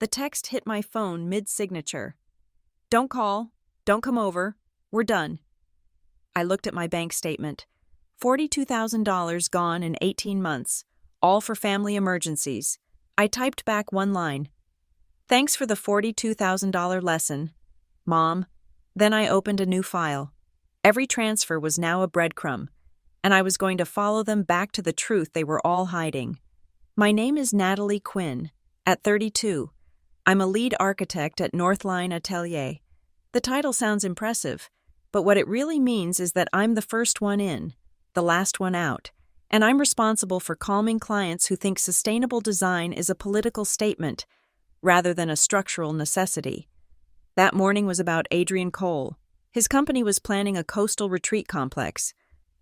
The text hit my phone mid-signature. Don't call. Don't come over. We're done. I looked at my bank statement. $42,000 gone in 18 months, all for family emergencies. I typed back one line. Thanks for the $42,000 lesson, Mom. Then I opened a new file. Every transfer was now a breadcrumb, and I was going to follow them back to the truth they were all hiding. My name is Natalie Quinn. At 32, I'm a lead architect at Northline Atelier. The title sounds impressive, but what it really means is that I'm the first one in, the last one out, and I'm responsible for calming clients who think sustainable design is a political statement rather than a structural necessity. That morning was about Adrian Cole. His company was planning a coastal retreat complex,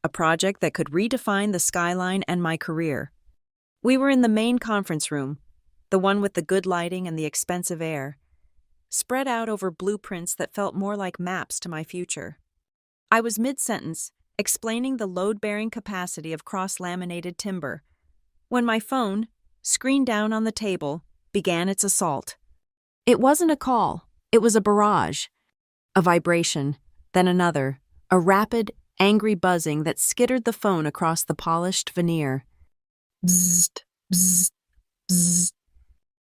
a project that could redefine the skyline and my career. We were in the main conference room, the one with the good lighting and the expensive air, spread out over blueprints that felt more like maps to my future. I was mid-sentence, explaining the load-bearing capacity of cross-laminated timber, when my phone, screen down on the table, began its assault. It wasn't a call, it was a barrage. A vibration, then another, a rapid, angry buzzing that skittered the phone across the polished veneer. Bzzzt, bzzzt, bzzzt.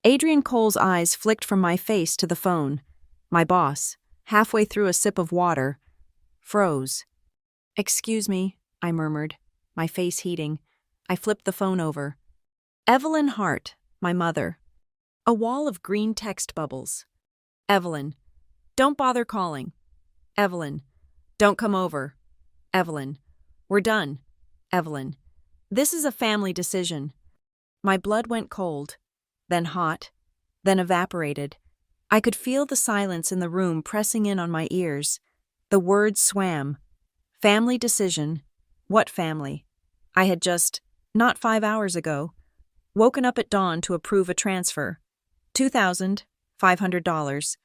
Adrian Cole's eyes flicked from my face to the phone. My boss, halfway through a sip of water, froze. "Excuse me," I murmured, my face heating. I flipped the phone over. Evelyn Hart, my mother. A wall of green text bubbles. Evelyn, don't bother calling. Evelyn, don't come over. Evelyn, we're done. Evelyn, this is a family decision. My blood went cold, then hot, then evaporated. I could feel the silence in the room pressing in on my ears. The words swam. Family decision. What family? I had just, not 5 hours ago, woken up at dawn to approve a transfer. $2,500.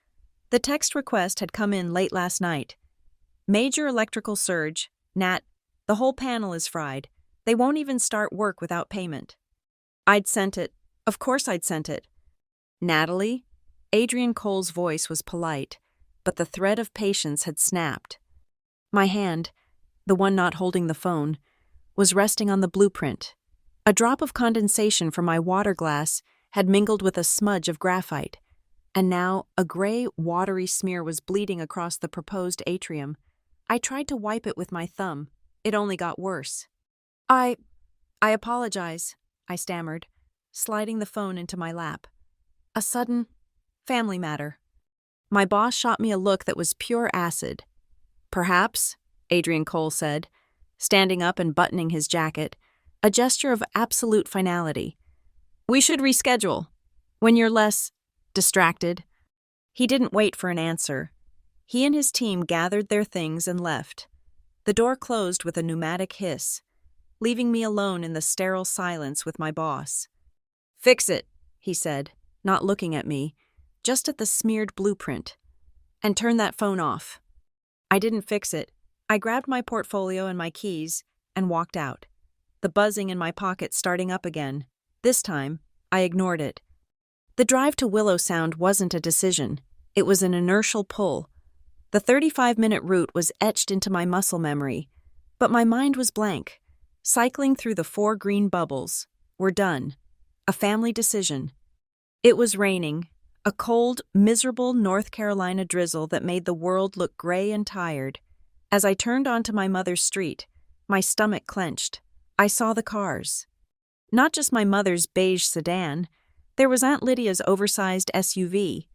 The text request had come in late last night. Major electrical surge. Nat, the whole panel is fried. They won't even start work without payment. I'd sent it. Of course I'd sent it. Natalie? Adrian Cole's voice was polite, but the thread of patience had snapped. My hand, the one not holding the phone, was resting on the blueprint. A drop of condensation from my water glass had mingled with a smudge of graphite, and now a gray, watery smear was bleeding across the proposed atrium. I tried to wipe it with my thumb. It only got worse. I apologize, I stammered, sliding the phone into my lap. A sudden family matter. My boss shot me a look that was pure acid. Perhaps, Adrian Cole said, standing up and buttoning his jacket, a gesture of absolute finality. We should reschedule, when you're less distracted. He didn't wait for an answer. He and his team gathered their things and left. The door closed with a pneumatic hiss, leaving me alone in the sterile silence with my boss. Fix it, he said, not looking at me, just at the smeared blueprint. And turn that phone off. I didn't fix it. I grabbed my portfolio and my keys and walked out, the buzzing in my pocket starting up again. This time, I ignored it. The drive to Willow Sound wasn't a decision. It was an inertial pull. The 35-minute route was etched into my muscle memory, but my mind was blank. Cycling through the 4 green bubbles. We're done. A family decision. It was raining, a cold, miserable North Carolina drizzle that made the world look gray and tired. As I turned onto my mother's street, my stomach clenched. I saw the cars. Not just my mother's beige sedan. There was Aunt Lydia's oversized SUV,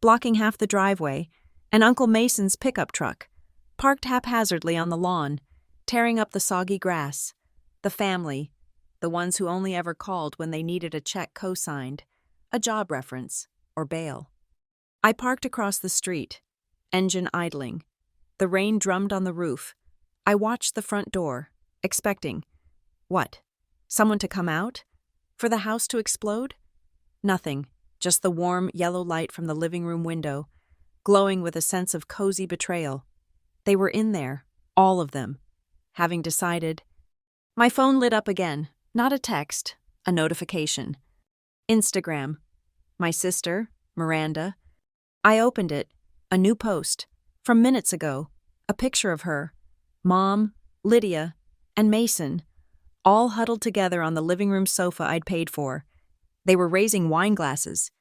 blocking half the driveway, and Uncle Mason's pickup truck, parked haphazardly on the lawn, tearing up the soggy grass. The family, the ones who only ever called when they needed a check co-signed, a job reference, or bail. I parked across the street, engine idling. The rain drummed on the roof. I watched the front door, expecting, what? Someone to come out? For the house to explode? Nothing, just the warm yellow light from the living room window, glowing with a sense of cozy betrayal. They were in there, all of them. Having decided, my phone lit up again, not a text, a notification. Instagram. My sister, Miranda. I opened it. A new post. From minutes ago. A picture of her. Mom, Lydia, and Mason, all huddled together on the living room sofa I'd paid for. They were raising wine glasses.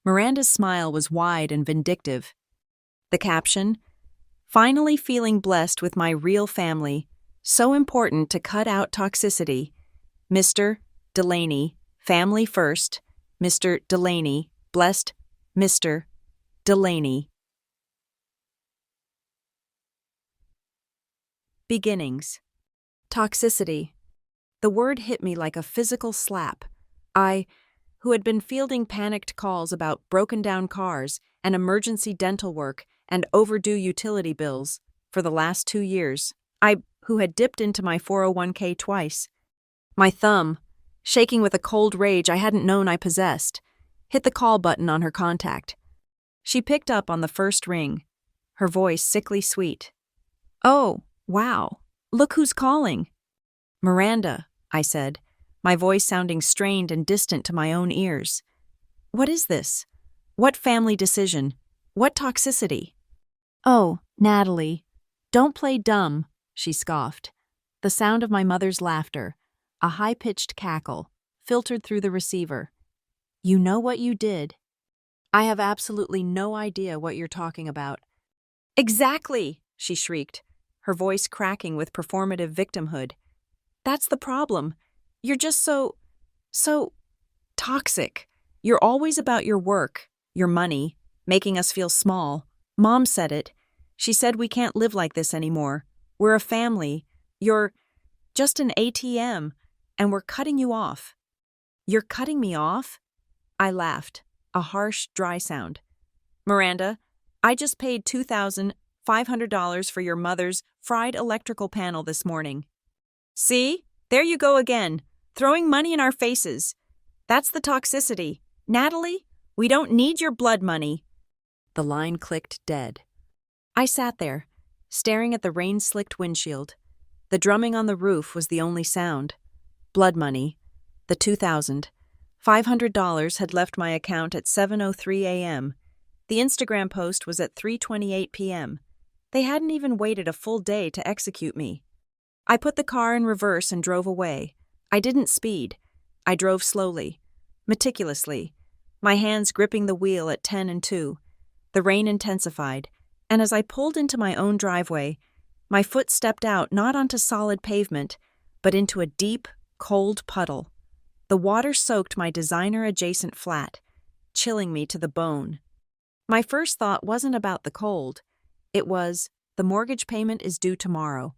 Miranda's smile was wide and vindictive. The caption, "Finally feeling blessed with my real family. So important to cut out toxicity. Mr. Delaney, family first. Mr. Delaney, blessed. Mr. Delaney." Beginnings. Toxicity. The word hit me like a physical slap. I, who had been fielding panicked calls about broken-down cars and emergency dental work and overdue utility bills for the last 2 years. I, who had dipped into my 401k twice. My thumb, shaking with a cold rage I hadn't known I possessed, hit the call button on her contact. She picked up on the first ring, her voice sickly sweet. "Oh, wow, look who's calling." "Miranda," I said, my voice sounding strained and distant to my own ears. "What is this? What family decision? What toxicity?" "Oh, Natalie, don't play dumb," she scoffed. The sound of my mother's laughter, a high-pitched cackle, filtered through the receiver. "You know what you did." "I have absolutely no idea what you're talking about." "Exactly," she shrieked, her voice cracking with performative victimhood. "That's the problem. You're just so toxic. You're always about your work, your money, making us feel small. Mom said it. She said we can't live like this anymore. We're a family. You're just an ATM, and we're cutting you off." "You're cutting me off?" I laughed, a harsh, dry sound. "Miranda, I just paid $2,500 for your mother's fried electrical panel this morning." "See? There you go again, throwing money in our faces. That's the toxicity. Natalie, we don't need your blood money." The line clicked dead. I sat there, staring at the rain-slicked windshield. The drumming on the roof was the only sound. Blood money, the $2,500 had left my account at 7:03 a.m. The Instagram post was at 3:28 p.m. They hadn't even waited a full day to execute me. I put the car in reverse and drove away. I didn't speed. I drove slowly, meticulously, my hands gripping the wheel at 10 and 2. The rain intensified, and as I pulled into my own driveway, my foot stepped out not onto solid pavement, but into a deep, cold puddle. The water soaked my designer-adjacent flat, chilling me to the bone. My first thought wasn't about the cold. It was, the mortgage payment is due tomorrow.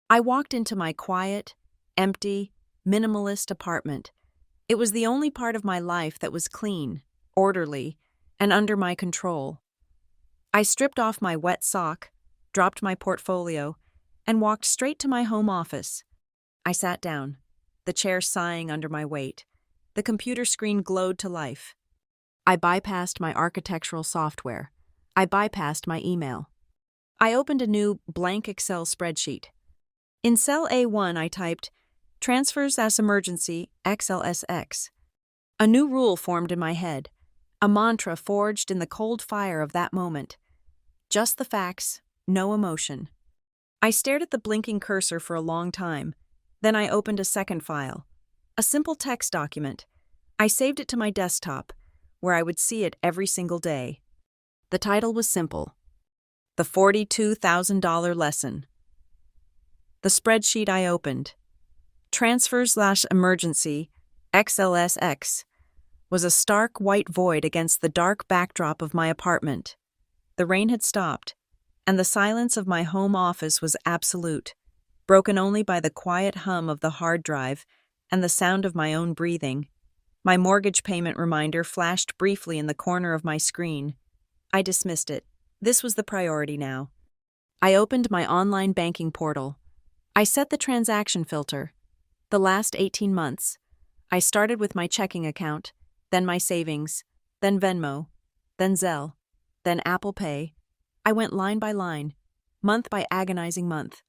I walked into my quiet, empty, minimalist apartment. It was the only part of my life that was clean, orderly, and under my control. I stripped off my wet sock, dropped my portfolio, and walked straight to my home office. I sat down, the chair sighing under my weight. The computer screen glowed to life. I bypassed my architectural software. I bypassed my email. I opened a new blank Excel spreadsheet. In cell A1, I typed, "Transfers as emergency, XLSX." A new rule formed in my head, a mantra forged in the cold fire of that moment. Just the facts, no emotion. I stared at the blinking cursor for a long time. Then I opened a second file, a simple text document. I saved it to my desktop, where I would see it every single day. The title was simple, "The $42,000 Lesson." The spreadsheet I opened, Transfers/Emergency, XLSX, was a stark white void against the dark backdrop of my apartment. The rain had stopped, and the silence of my home office was absolute, broken only by the quiet hum of the hard drive and the sound of my own breathing. My mortgage payment reminder flashed briefly in the corner of my screen. I dismissed it. This was the priority now. I opened my online banking portal. I set the transaction filter. The last 18 months. I started with my checking account, then my savings, then Venmo, then Zelle, then Apple Pay. I went line by line, month by agonizing month.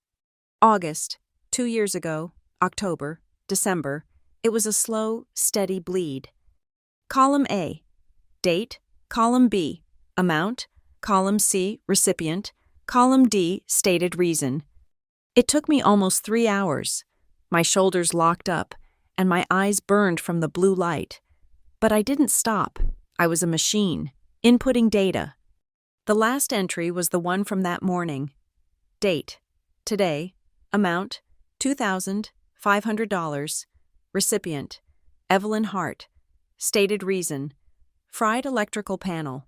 August, 2 years ago, October, December, it was a slow, steady bleed. Column A, date, Column B, amount. Column C, recipient. Column D, stated reason. It took me almost 3 hours. My shoulders locked up, and my eyes burned from the blue light. But I didn't stop. I was a machine, inputting data. The last entry was the one from that morning. Date: today. Amount: $2,500. Recipient: Evelyn Hart. Stated reason: fried electrical panel.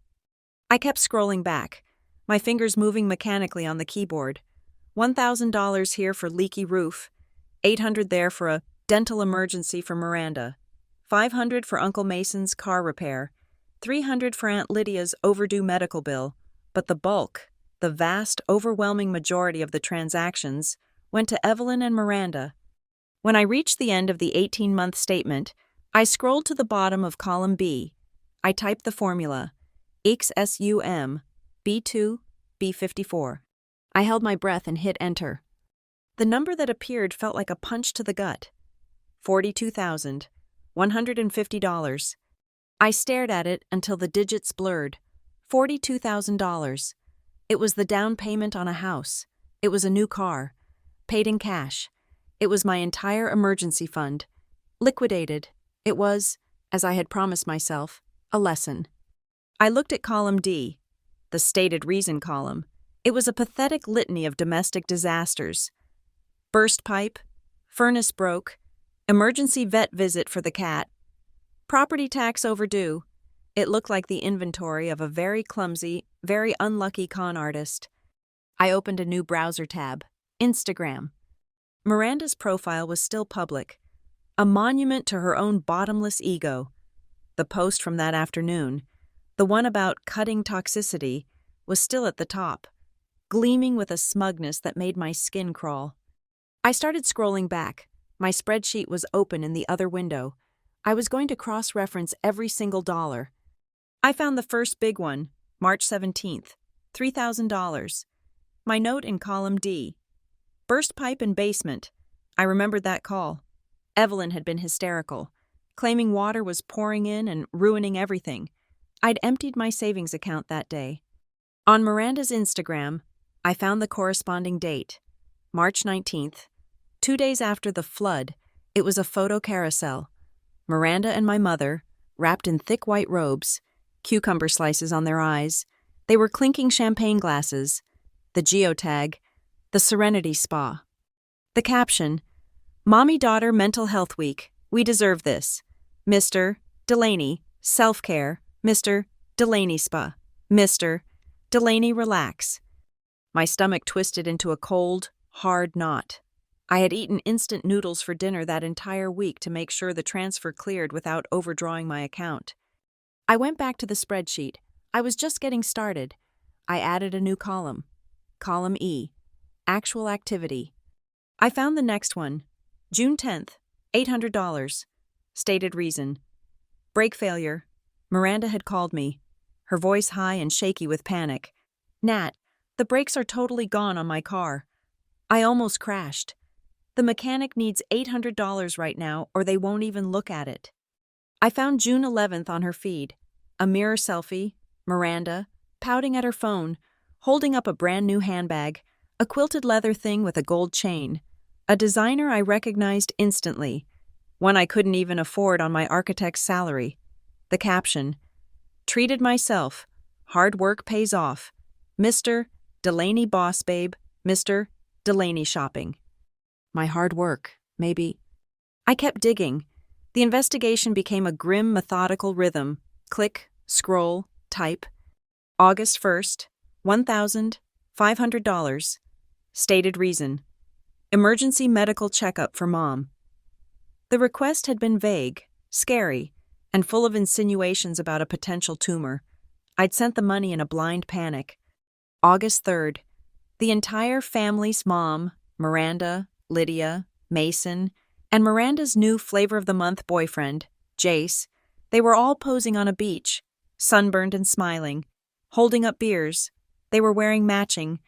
I kept scrolling back, my fingers moving mechanically on the keyboard. $1,000 here for leaky roof, $800 there for a dental emergency for Miranda, $500 for Uncle Mason's car repair, $300 for Aunt Lydia's overdue medical bill, but the bulk, the vast, overwhelming majority of the transactions, went to Evelyn and Miranda. When I reached the end of the 18-month statement, I scrolled to the bottom of column B. I typed the formula, XSUM, B2, B54. I held my breath and hit enter. The number that appeared felt like a punch to the gut. $42,150. I stared at it until the digits blurred. $42,000. It was the down payment on a house. It was a new car. Paid in cash. It was my entire emergency fund. Liquidated. It was, as I had promised myself, a lesson. I looked at column D, the stated reason column. It was a pathetic litany of domestic disasters. Burst pipe, furnace broke, emergency vet visit for the cat, property tax overdue. It looked like the inventory of a very clumsy, very unlucky con artist. I opened a new browser tab, Instagram. Miranda's profile was still public, a monument to her own bottomless ego. The post from that afternoon, the one about cutting toxicity, was still at the top, gleaming with a smugness that made my skin crawl. I started scrolling back. My spreadsheet was open in the other window. I was going to cross-reference every single dollar. I found the first big one, March 17th, $3,000. My note in column D. Burst pipe in basement. I remembered that call. Evelyn had been hysterical, claiming water was pouring in and ruining everything. I'd emptied my savings account that day. On Miranda's Instagram, I found the corresponding date, March 19th. 2 days after the flood, it was a photo carousel. Miranda and my mother, wrapped in thick white robes, cucumber slices on their eyes. They were clinking champagne glasses. The geotag, the Serenity Spa. The caption, Mommy-Daughter Mental Health Week. We deserve this. Mr. Delaney, self-care. Mr. Delaney Spa. Mr. Delaney Relax. My stomach twisted into a cold, hard knot. I had eaten instant noodles for dinner that entire week to make sure the transfer cleared without overdrawing my account. I went back to the spreadsheet. I was just getting started. I added a new column. Column E. Actual activity. I found the next one. June 10th, $800. Stated reason. Brake failure. Miranda had called me, her voice high and shaky with panic. Nat, the brakes are totally gone on my car. I almost crashed. The mechanic needs $800 right now, or they won't even look at it. I found June 11th on her feed. A mirror selfie, Miranda, pouting at her phone, holding up a brand new handbag, a quilted leather thing with a gold chain. A designer I recognized instantly, one I couldn't even afford on my architect's salary. The caption, treated myself, hard work pays off. Mr. Delaney Boss Babe, Mr. Delaney Shopping. My hard work, maybe. I kept digging. The investigation became a grim, methodical rhythm. Click, scroll, type. August 1st, $1,500. Stated reason. Emergency medical checkup for Mom. The request had been vague, scary, and full of insinuations about a potential tumor. I'd sent the money in a blind panic. August 3rd. The entire family's mom, Miranda, Lydia, Mason, and Miranda's new flavor of the month boyfriend, Jace, they were all posing on a beach, sunburned and smiling, holding up beers. They were wearing matching,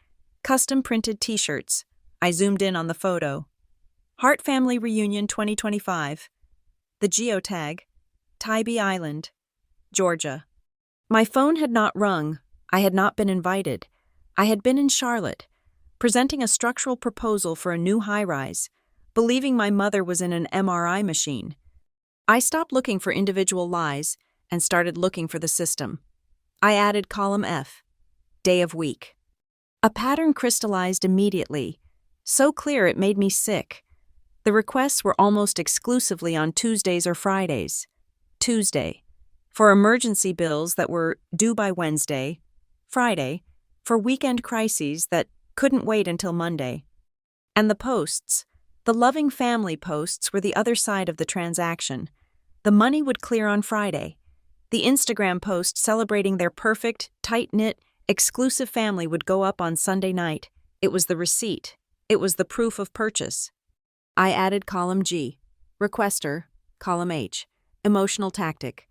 custom-printed t-shirts. I zoomed in on the photo. Hart Family Reunion 2025. The geotag, Tybee Island, Georgia. My phone had not rung. I had not been invited. I had been in Charlotte, presenting a structural proposal for a new high-rise, believing my mother was in an MRI machine. I stopped looking for individual lies and started looking for the system. I added column F, day of week. A pattern crystallized immediately, so clear it made me sick. The requests were almost exclusively on Tuesdays or Fridays. Tuesday, for emergency bills that were due by Wednesday. Friday, for weekend crises that couldn't wait until Monday. And the posts, the loving family posts, were the other side of the transaction. The money would clear on Friday. The Instagram post celebrating their perfect, tight-knit, exclusive family would go up on Sunday night. It was the receipt. It was the proof of purchase. I added column G, requester, column H, emotional tactic.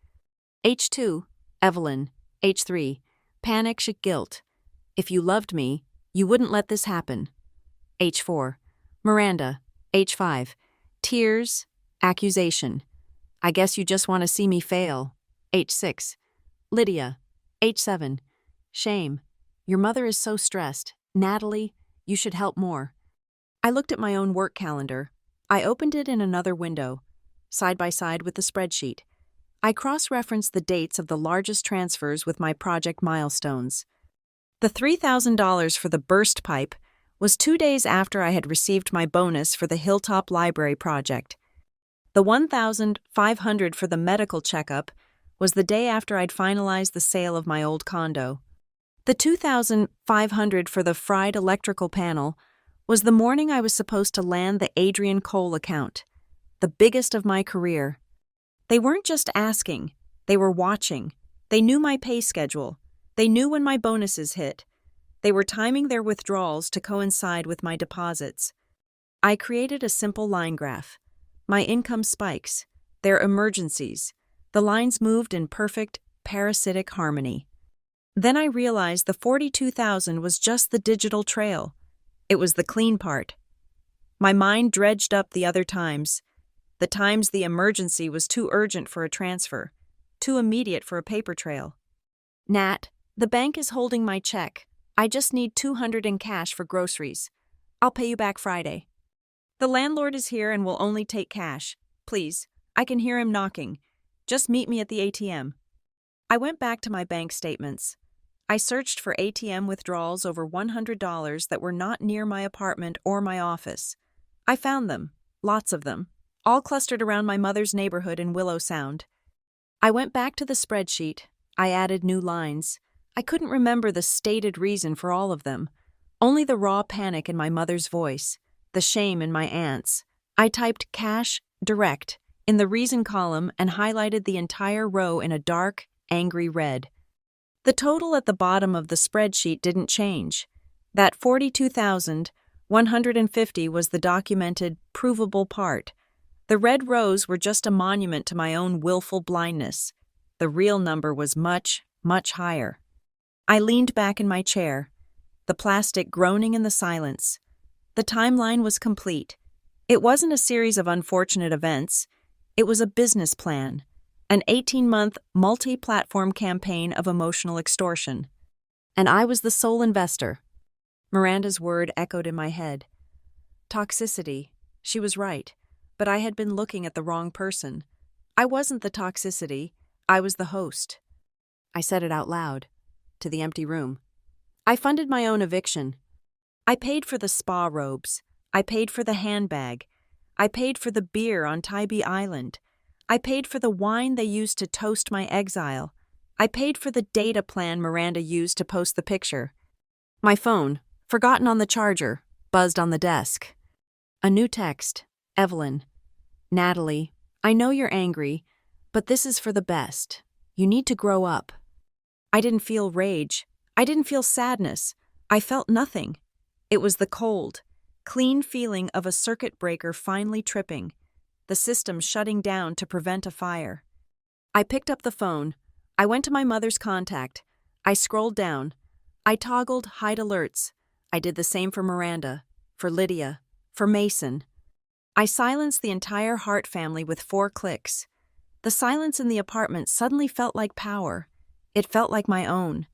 H2, Evelyn. H3, panic, guilt. If you loved me, you wouldn't let this happen. H4, Miranda. H5, tears, accusation. I guess you just want to see me fail. H6, Lydia. H7, shame. Your mother is so stressed. Natalie, you should help more. I looked at my own work calendar. I opened it in another window, side by side with the spreadsheet. I cross-referenced the dates of the largest transfers with my project milestones. The $3,000 for the burst pipe was 2 days after I had received my bonus for the Hilltop Library project. The $1,500 for the medical checkup was the day after I'd finalized the sale of my old condo. The $2,500 for the fried electrical panel was the morning I was supposed to land the Adrian Cole account, the biggest of my career. They weren't just asking, they were watching. They knew my pay schedule. They knew when my bonuses hit. They were timing their withdrawals to coincide with my deposits. I created a simple line graph. My income spikes, their emergencies. The lines moved in perfect, parasitic harmony. Then I realized the $42,000 was just the digital trail. It was the clean part. My mind dredged up the other times. The times the emergency was too urgent for a transfer, too immediate for a paper trail. Nat, the bank is holding my check. I just need $200 in cash for groceries. I'll pay you back Friday. The landlord is here and will only take cash. Please, I can hear him knocking. Just meet me at the ATM. I went back to my bank statements. I searched for ATM withdrawals over $100 that were not near my apartment or my office. I found them, lots of them, all clustered around my mother's neighborhood in Willow Sound. I went back to the spreadsheet. I added new lines. I couldn't remember the stated reason for all of them, only the raw panic in my mother's voice, the shame in my aunt's. I typed cash, direct, in the reason column and highlighted the entire row in a dark, angry red. The total at the bottom of the spreadsheet didn't change. That $42,150 was the documented, provable part. The red rows were just a monument to my own willful blindness. The real number was much, much higher. I leaned back in my chair, the plastic groaning in the silence. The timeline was complete. It wasn't a series of unfortunate events. It was a business plan, an 18-month multi-platform campaign of emotional extortion. And I was the sole investor. Miranda's word echoed in my head. Toxicity. She was right, but I had been looking at the wrong person. I wasn't the toxicity. I was the host. I said it out loud, to the empty room. I funded my own eviction. I paid for the spa robes. I paid for the handbag. I paid for the beer on Tybee Island. I paid for the wine they used to toast my exile. I paid for the data plan Miranda used to post the picture. My phone, forgotten on the charger, buzzed on the desk. A new text. Evelyn. Natalie, I know you're angry, but this is for the best. You need to grow up. I didn't feel rage. I didn't feel sadness. I felt nothing. It was the cold, clean feeling of a circuit breaker finally tripping, the system shutting down to prevent a fire. I picked up the phone. I went to my mother's contact. I scrolled down. I toggled hide alerts. I did the same for Miranda, for Lydia, for Mason. I silenced the entire Hart family with 4 clicks. The silence in the apartment suddenly felt like power. It felt like my own.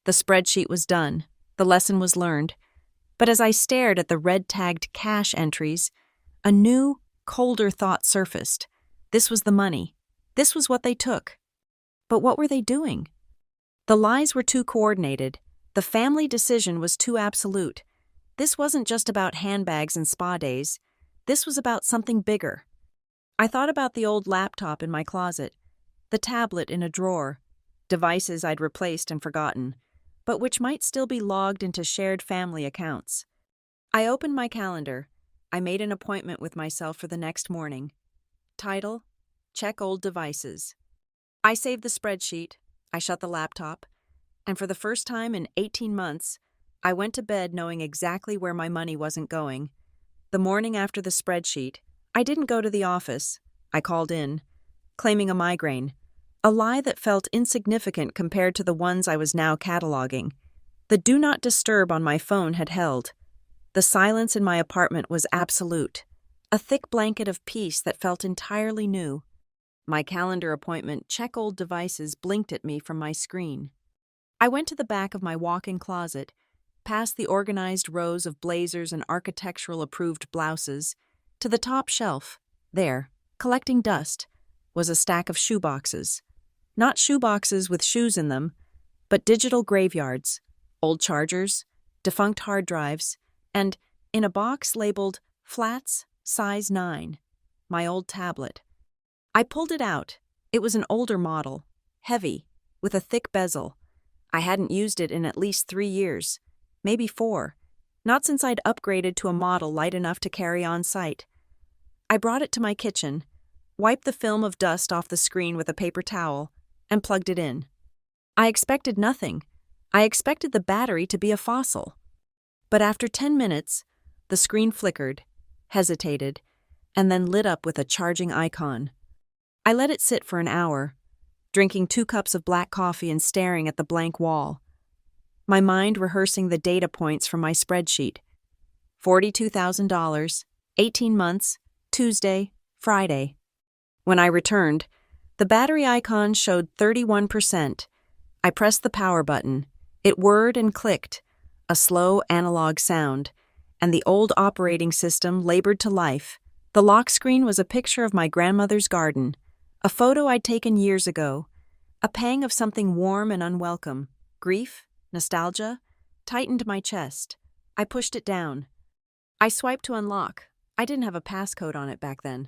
The spreadsheet was done. The lesson was learned. But as I stared at the red-tagged cash entries, a new, colder thought surfaced. This was the money. This was what they took. But what were they doing? The lies were too coordinated. The family decision was too absolute. This wasn't just about handbags and spa days. This was about something bigger. I thought about the old laptop in my closet, the tablet in a drawer, devices I'd replaced and forgotten, but which might still be logged into shared family accounts. I opened my calendar. I made an appointment with myself for the next morning. Title: Check Old Devices. I saved the spreadsheet. I shut the laptop. And for the first time in 18 months, I went to bed knowing exactly where my money wasn't going. The morning after the spreadsheet, I didn't go to the office. I called in, claiming a migraine, a lie that felt insignificant compared to the ones I was now cataloging. The do not disturb on my phone had held. The silence in my apartment was absolute, a thick blanket of peace that felt entirely new. My calendar appointment, Check Old Devices, blinked at me from my screen. I went to the back of my walk-in closet, past the organized rows of blazers and architectural-approved blouses, to the top shelf. There, collecting dust, was a stack of shoeboxes. Not shoeboxes with shoes in them, but digital graveyards, old chargers, defunct hard drives, and, in a box labeled Flats, Size 9, my old tablet. I pulled it out. It was an older model, heavy, with a thick bezel. I hadn't used it in at least 3 years, maybe 4, not since I'd upgraded to a model light enough to carry on site. I brought it to my kitchen, wiped the film of dust off the screen with a paper towel, and plugged it in. I expected nothing. I expected the battery to be a fossil. But after 10 minutes, the screen flickered, hesitated, and then lit up with a charging icon. I let it sit for an hour, drinking 2 cups of black coffee and staring at the blank wall. My mind rehearsing the data points from my spreadsheet. $42,000, 18 months, Tuesday, Friday. When I returned, the battery icon showed 31%. I pressed the power button. It whirred and clicked, a slow analog sound, and the old operating system labored to life. The lock screen was a picture of my grandmother's garden, a photo I'd taken years ago. A pang of something warm and unwelcome, grief, nostalgia, tightened my chest. I pushed it down. I swiped to unlock. I didn't have a passcode on it back then.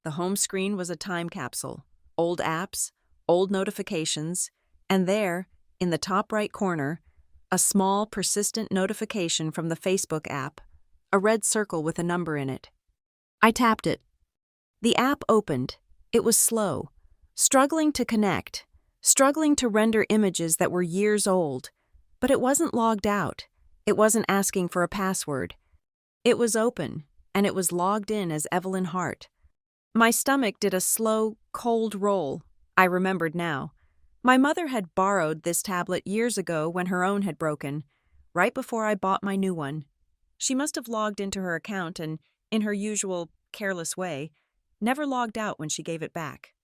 The home screen was a time capsule, old apps, old notifications, and there, in the top right corner, a small, persistent notification from the Facebook app, a red circle with a number in it. I tapped it. The app opened. It was slow, struggling to connect, struggling to render images that were years old, but it wasn't logged out. It wasn't asking for a password. It was open, and it was logged in as Evelyn Hart. My stomach did a slow, cold roll. I remembered now. My mother had borrowed this tablet years ago when her own had broken, right before I bought my new one. She must have logged into her account and, in her usual, careless way, never logged out when she gave it back.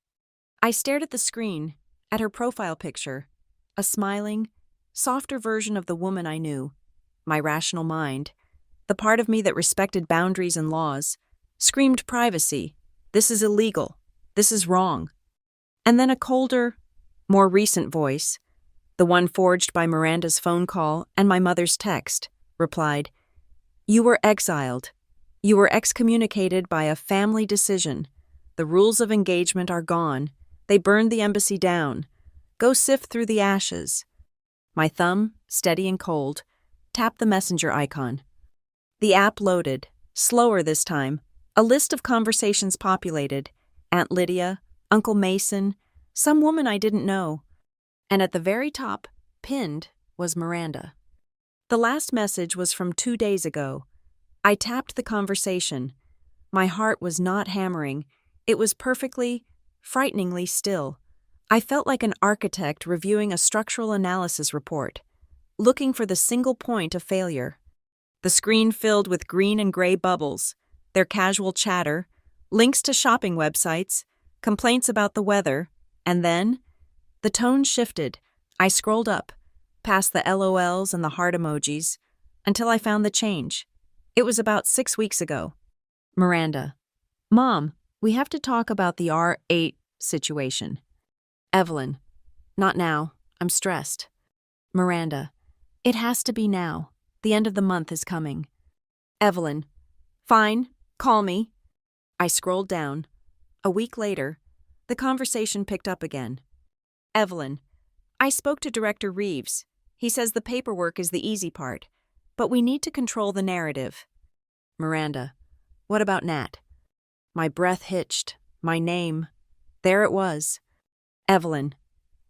I stared at the screen, at her profile picture, a smiling, softer version of the woman I knew. My rational mind, the part of me that respected boundaries and laws, screamed privacy. This is illegal. This is wrong. And then a colder, more recent voice, the one forged by Miranda's phone call and my mother's text, replied, "You were exiled. You were excommunicated by a family decision. The rules of engagement are gone. They burned the embassy down. Go sift through the ashes." My thumb, steady and cold, tapped the messenger icon. The app loaded, slower this time. A list of conversations populated. Aunt Lydia, Uncle Mason, some woman I didn't know. And at the very top, pinned, was Miranda. The last message was from 2 days ago. I tapped the conversation. My heart was not hammering. It was perfectly, frighteningly still. I felt like an architect reviewing a structural analysis report, looking for the single point of failure. The screen filled with green and gray bubbles, their casual chatter, links to shopping websites, complaints about the weather, and then the tone shifted, I scrolled up, past the LOLs and the heart emojis, until I found the change. It was about 6 weeks ago. Miranda. Mom, we have to talk about the R8 situation. Evelyn. Not now. I'm stressed. Miranda. It has to be now. The end of the month is coming. Evelyn. Fine. Call me. I scrolled down. A week later, the conversation picked up again. Evelyn. I spoke to Director Reeves. He says the paperwork is the easy part, but we need to control the narrative. Miranda. What about Nat? My breath hitched. My name. There it was. Evelyn.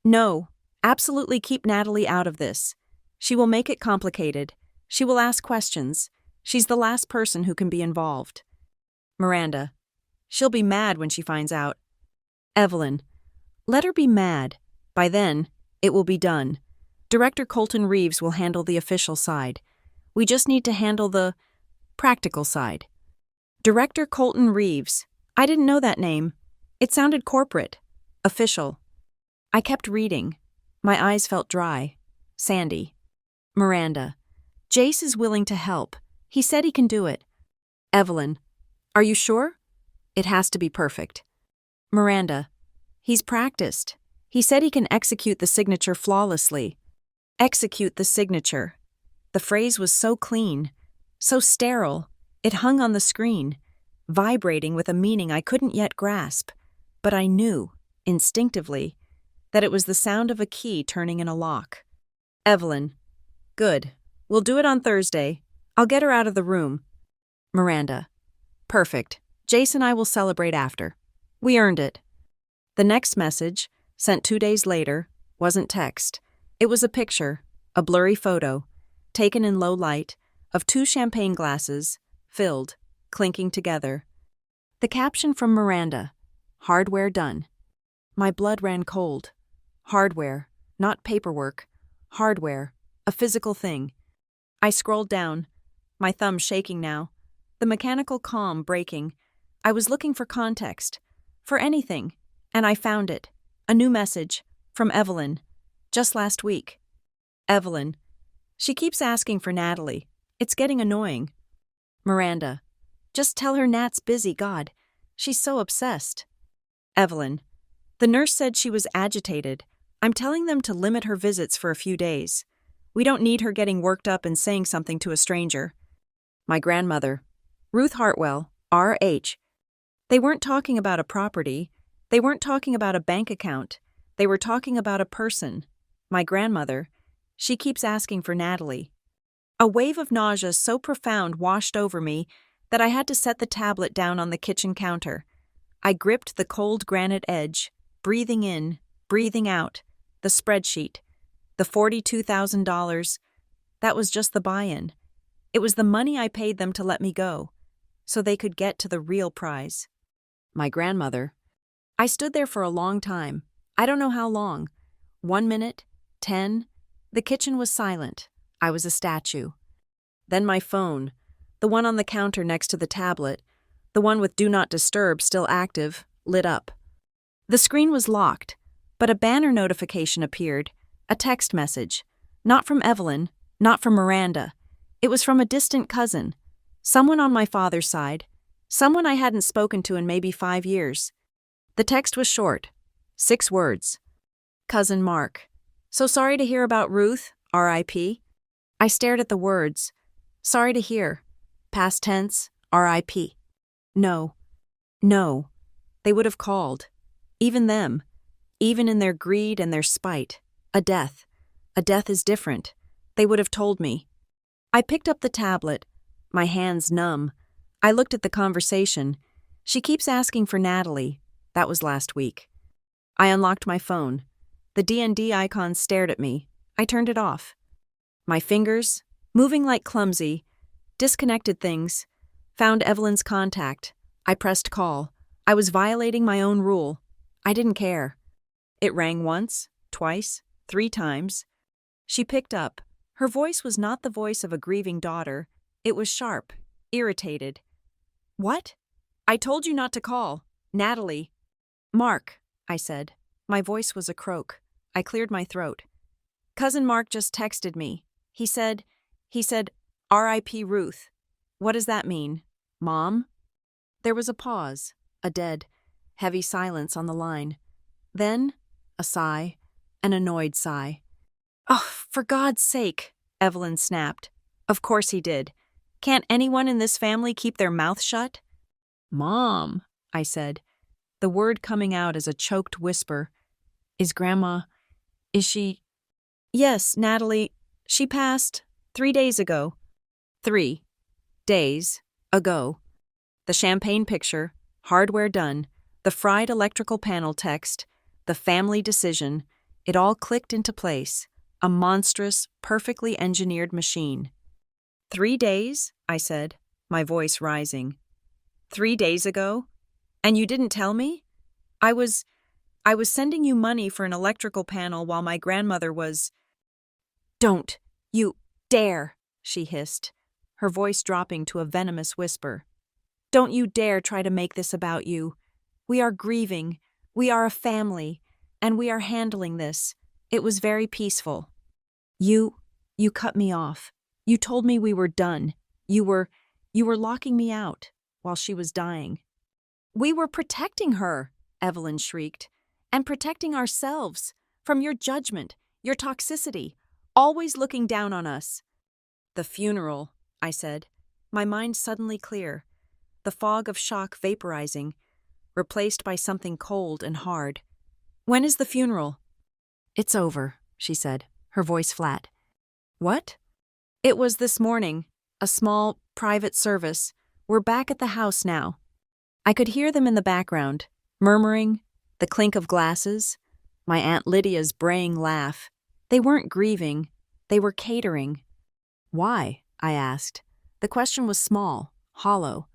No, absolutely keep Natalie out of this. She will make it complicated. She will ask questions. She's the last person who can be involved. Miranda. She'll be mad when she finds out. Evelyn. Let her be mad. By then, it will be done. Director Colton Reeves will handle the official side. We just need to handle the practical side. Director Colton Reeves. I didn't know that name. It sounded corporate. Official. I kept reading. My eyes felt dry. Sandy. Miranda. Jace is willing to help. He said he can do it. Evelyn. Are you sure? It has to be perfect. Miranda. He's practiced. He said he can execute the signature flawlessly. Execute the signature. The phrase was so clean, so sterile. It hung on the screen, vibrating with a meaning I couldn't yet grasp. But I knew, instinctively, that it was the sound of a key turning in a lock. Evelyn. Good. We'll do it on Thursday. I'll get her out of the room. Miranda. Perfect. Jace and I will celebrate after. We earned it. The next message, sent 2 days later, wasn't text. It was a picture, a blurry photo, taken in low light, of 2 champagne glasses, filled, clinking together. The caption from Miranda, hardware done. My blood ran cold. Hardware, not paperwork. Hardware, a physical thing. I scrolled down, my thumb shaking now, the mechanical calm breaking. I was looking for context, for anything, and I found it. A new message, from Evelyn, just last week. Evelyn. She keeps asking for Natalie. It's getting annoying. Miranda. Just tell her Nat's busy, God. She's so obsessed. Evelyn. The nurse said she was agitated. I'm telling them to limit her visits for a few days. We don't need her getting worked up and saying something to a stranger. My grandmother. Ruth Hartwell, R.H. They weren't talking about a property. They weren't talking about a bank account. They were talking about a person. My grandmother. She keeps asking for Natalie. A wave of nausea so profound washed over me that I had to set the tablet down on the kitchen counter. I gripped the cold granite edge, breathing in, breathing out, the spreadsheet, the $42,000. That was just the buy-in. It was the money I paid them to let me go, so they could get to the real prize. My grandmother. I stood there for a long time. I don't know how long. 1 minute, 10. The kitchen was silent. I was a statue. Then my phone, the one on the counter next to the tablet, the one with Do Not Disturb still active, lit up. The screen was locked, but a banner notification appeared, a text message. Not from Evelyn, not from Miranda. It was from a distant cousin, someone on my father's side, someone I hadn't spoken to in maybe 5 years. The text was short, 6 words. Cousin Mark. So sorry to hear about Ruth, R.I.P. I stared at the words. Sorry to hear. Past tense, R.I.P. No. No. They would have called. Even them. Even in their greed and their spite. A death. A death is different. They would have told me. I picked up the tablet. My hands numb. I looked at the conversation. She keeps asking for Natalie. That was last week. I unlocked my phone. The D&D icon stared at me. I turned it off. My fingers, moving like clumsy, disconnected things, found Evelyn's contact. I pressed call. I was violating my own rule. I didn't care. It rang once, twice, 3 times. She picked up. Her voice was not the voice of a grieving daughter. It was sharp, irritated. What? I told you not to call. Natalie. Mark, I said. My voice was a croak. I cleared my throat. Cousin Mark just texted me. He said, R.I.P. Ruth. What does that mean? Mom? There was a pause, a dead, heavy silence on the line. Then, a sigh, an annoyed sigh. Oh, for God's sake, Evelyn snapped. Of course he did. Can't anyone in this family keep their mouth shut? Mom, I said, the word coming out as a choked whisper. Is she? Yes, Natalie, she passed 3 days ago. 3 days ago. The champagne picture, hardware done, the fried electrical panel text, the family decision, it all clicked into place. A monstrous, perfectly engineered machine. 3 days? I said, my voice rising. 3 days ago? And you didn't tell me? I was sending you money for an electrical panel while my grandmother was... Don't you dare, she hissed, her voice dropping to a venomous whisper. Don't you dare try to make this about you. We are grieving, we are a family, and we are handling this. It was very peaceful. You cut me off. You told me we were done. You were locking me out while she was dying. We were protecting her, Evelyn shrieked, and protecting ourselves from your judgment, your toxicity, always looking down on us. The funeral, I said, my mind suddenly clear, the fog of shock vaporizing, replaced by something cold and hard. When is the funeral? It's over, she said, her voice flat. What? It was this morning, a small, private service. We're back at the house now. I could hear them in the background, murmuring, the clink of glasses, my Aunt Lydia's braying laugh. They weren't grieving, they were catering. Why? I asked. The question was small, hollow.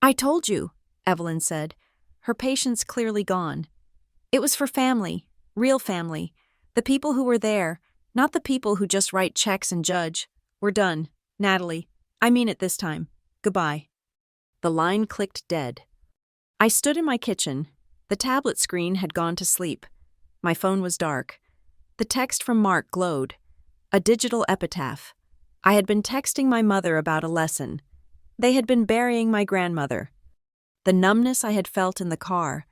I told you, Evelyn said, her patience clearly gone. It was for family, real family, the people who were there, not the people who just write checks and judge. We're done, Natalie. I mean it this time. Goodbye. The line clicked dead. I stood in my kitchen. The tablet screen had gone to sleep. My phone was dark. The text from Mark glowed. A digital epitaph. I had been texting my mother about a lesson. They had been burying my grandmother. The numbness I had felt in the car,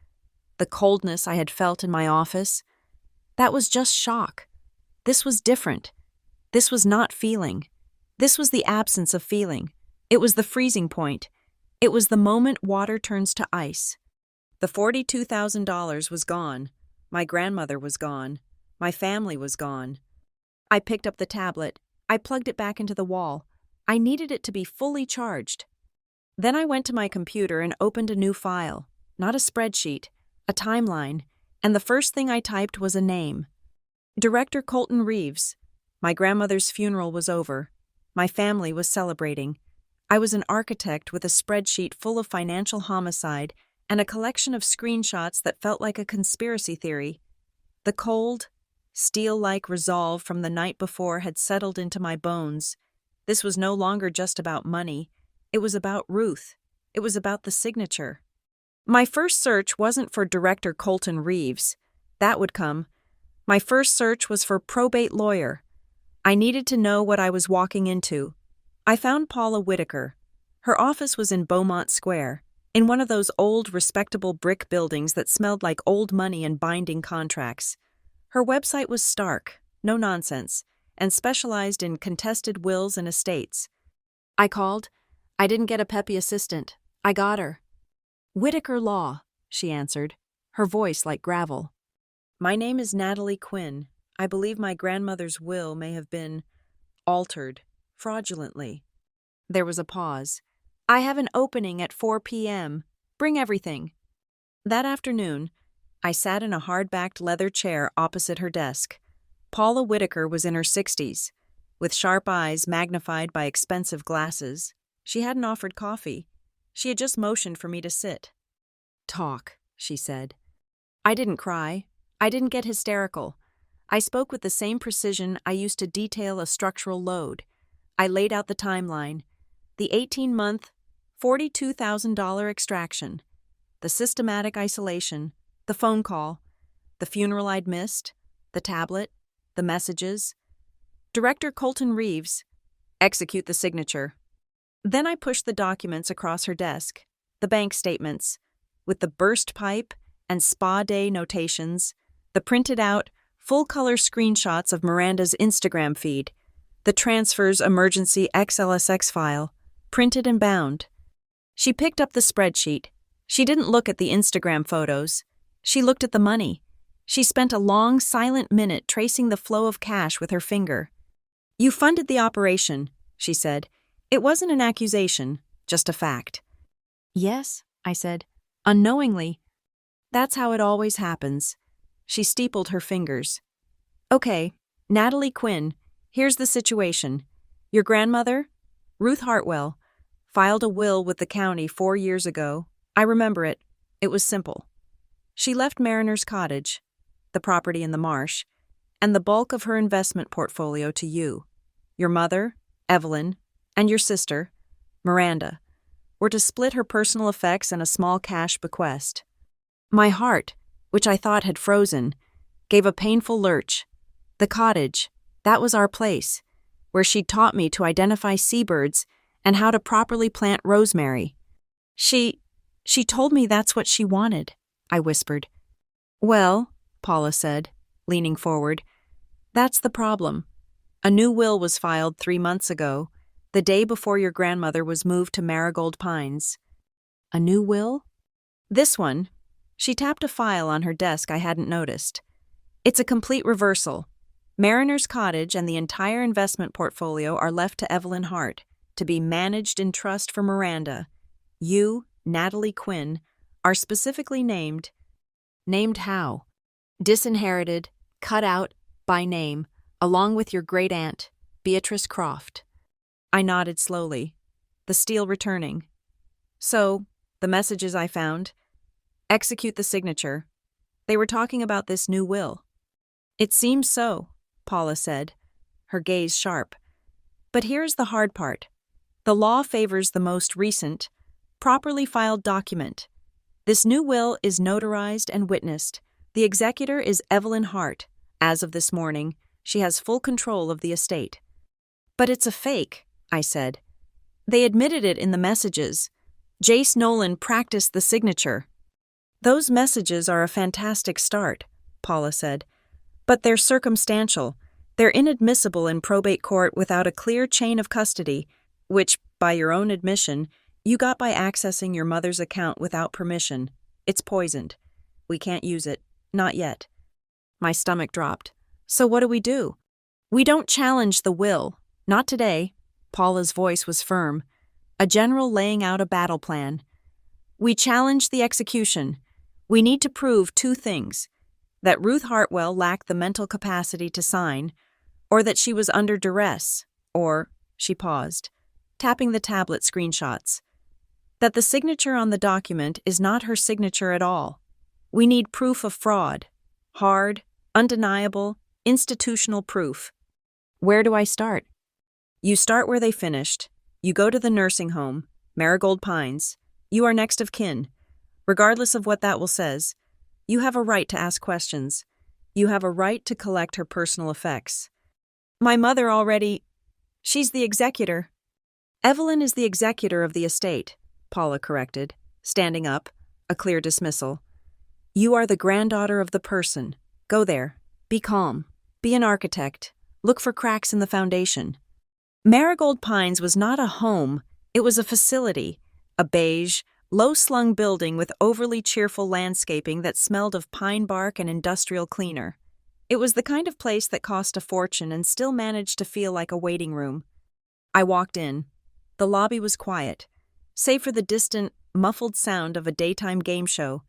the coldness I had felt in my office, that was just shock. This was different. This was not feeling. This was the absence of feeling. It was the freezing point. It was the moment water turns to ice. The $42,000 was gone. My grandmother was gone. My family was gone. I picked up the tablet. I plugged it back into the wall. I needed it to be fully charged. Then I went to my computer and opened a new file. Not a spreadsheet, a timeline, and the first thing I typed was a name. Director Colton Reeves. My grandmother's funeral was over. My family was celebrating. I was an architect with a spreadsheet full of financial homicide and a collection of screenshots that felt like a conspiracy theory. The cold, steel-like resolve from the night before had settled into my bones. This was no longer just about money. It was about Ruth. It was about the signature. My first search wasn't for Director Colton Reeves. That would come. My first search was for probate lawyer. I needed to know what I was walking into. I found Paula Whitaker. Her office was in Beaumont Square, in one of those old, respectable brick buildings that smelled like old money and binding contracts. Her website was stark, no nonsense, and specialized in contested wills and estates. I called. I didn't get a peppy assistant. I got her. Whitaker Law, she answered, her voice like gravel. My name is Natalie Quinn. I believe my grandmother's will may have been altered, fraudulently. There was a pause. I have an opening at 4 p.m. Bring everything. That afternoon, I sat in a hard-backed leather chair opposite her desk. Paula Whitaker was in her 60s. With sharp eyes magnified by expensive glasses, she hadn't offered coffee. She had just motioned for me to sit. Talk, she said. I didn't cry. I didn't get hysterical. I spoke with the same precision I used to detail a structural load. I laid out the timeline. The 18-month, $42,000 extraction. The systematic isolation. The phone call. The funeral I'd missed. The tablet. The messages. Director Colton Reeves. Execute the signature. Then I pushed the documents across her desk, the bank statements, with the burst pipe and spa day notations, the printed out, full-color screenshots of Miranda's Instagram feed, the transfer's emergency XLSX file, printed and bound. She picked up the spreadsheet. She didn't look at the Instagram photos. She looked at the money. She spent a long, silent minute tracing the flow of cash with her finger. "You funded the operation," she said. "It wasn't an accusation, just a fact." "Yes," I said, unknowingly. "That's how it always happens." She steepled her fingers. "Okay, Natalie Quinn, here's the situation. Your grandmother, Ruth Hartwell, filed a will with the county 4 years ago. I remember it. It was simple. She left Mariner's Cottage, the property in the marsh, and the bulk of her investment portfolio to you. Your mother, Evelyn, and your sister, Miranda, were to split her personal effects and a small cash bequest. My heart, which I thought had frozen, gave a painful lurch. The cottage, that was our place, where she'd taught me to identify seabirds and how to properly plant rosemary. She told me that's what she wanted," I whispered. "Well," Paula said, leaning forward, "that's the problem. A new will was filed 3 months ago, the day before your grandmother was moved to Marigold Pines." "A new will?" "This one." She tapped a file on her desk I hadn't noticed. "It's a complete reversal. Mariner's Cottage and the entire investment portfolio are left to Evelyn Hart, to be managed in trust for Miranda. You, Natalie Quinn, are specifically named." "Named how?" "Disinherited, cut out, by name, along with your great-aunt, Beatrice Croft." I nodded slowly, the steel returning. "So, the messages I found. Execute the signature. They were talking about this new will." "It seems so," Paula said, her gaze sharp. "But here's the hard part. The law favors the most recent, properly filed document. This new will is notarized and witnessed. The executor is Evelyn Hart. As of this morning, she has full control of the estate." "But it's a fake," I said. "They admitted it in the messages. Jace Nolan practiced the signature." "Those messages are a fantastic start," Paula said. "But they're circumstantial. They're inadmissible in probate court without a clear chain of custody, which, by your own admission, you got by accessing your mother's account without permission. It's poisoned. We can't use it. Not yet." My stomach dropped. "So what do we do?" "We don't challenge the will. Not today." Paula's voice was firm, a general laying out a battle plan. "We challenge the execution. We need to prove 2 things: that Ruth Hartwell lacked the mental capacity to sign, or that she was under duress, or," she paused, tapping the tablet screenshots, "that the signature on the document is not her signature at all. We need proof of fraud. Hard, undeniable, institutional proof." "Where do I start?" "You start where they finished. You go to the nursing home, Marigold Pines. You are next of kin. Regardless of what that will says, you have a right to ask questions. You have a right to collect her personal effects." "My mother already—" "She's the executor." "Evelyn is the executor of the estate," Paula corrected, standing up, a clear dismissal. "You are the granddaughter of the person. Go there. Be calm. Be an architect. Look for cracks in the foundation." Marigold Pines was not a home, it was a facility, a beige, low-slung building with overly cheerful landscaping that smelled of pine bark and industrial cleaner. It was the kind of place that cost a fortune and still managed to feel like a waiting room. I walked in. The lobby was quiet, save for the distant, muffled sound of a daytime game show.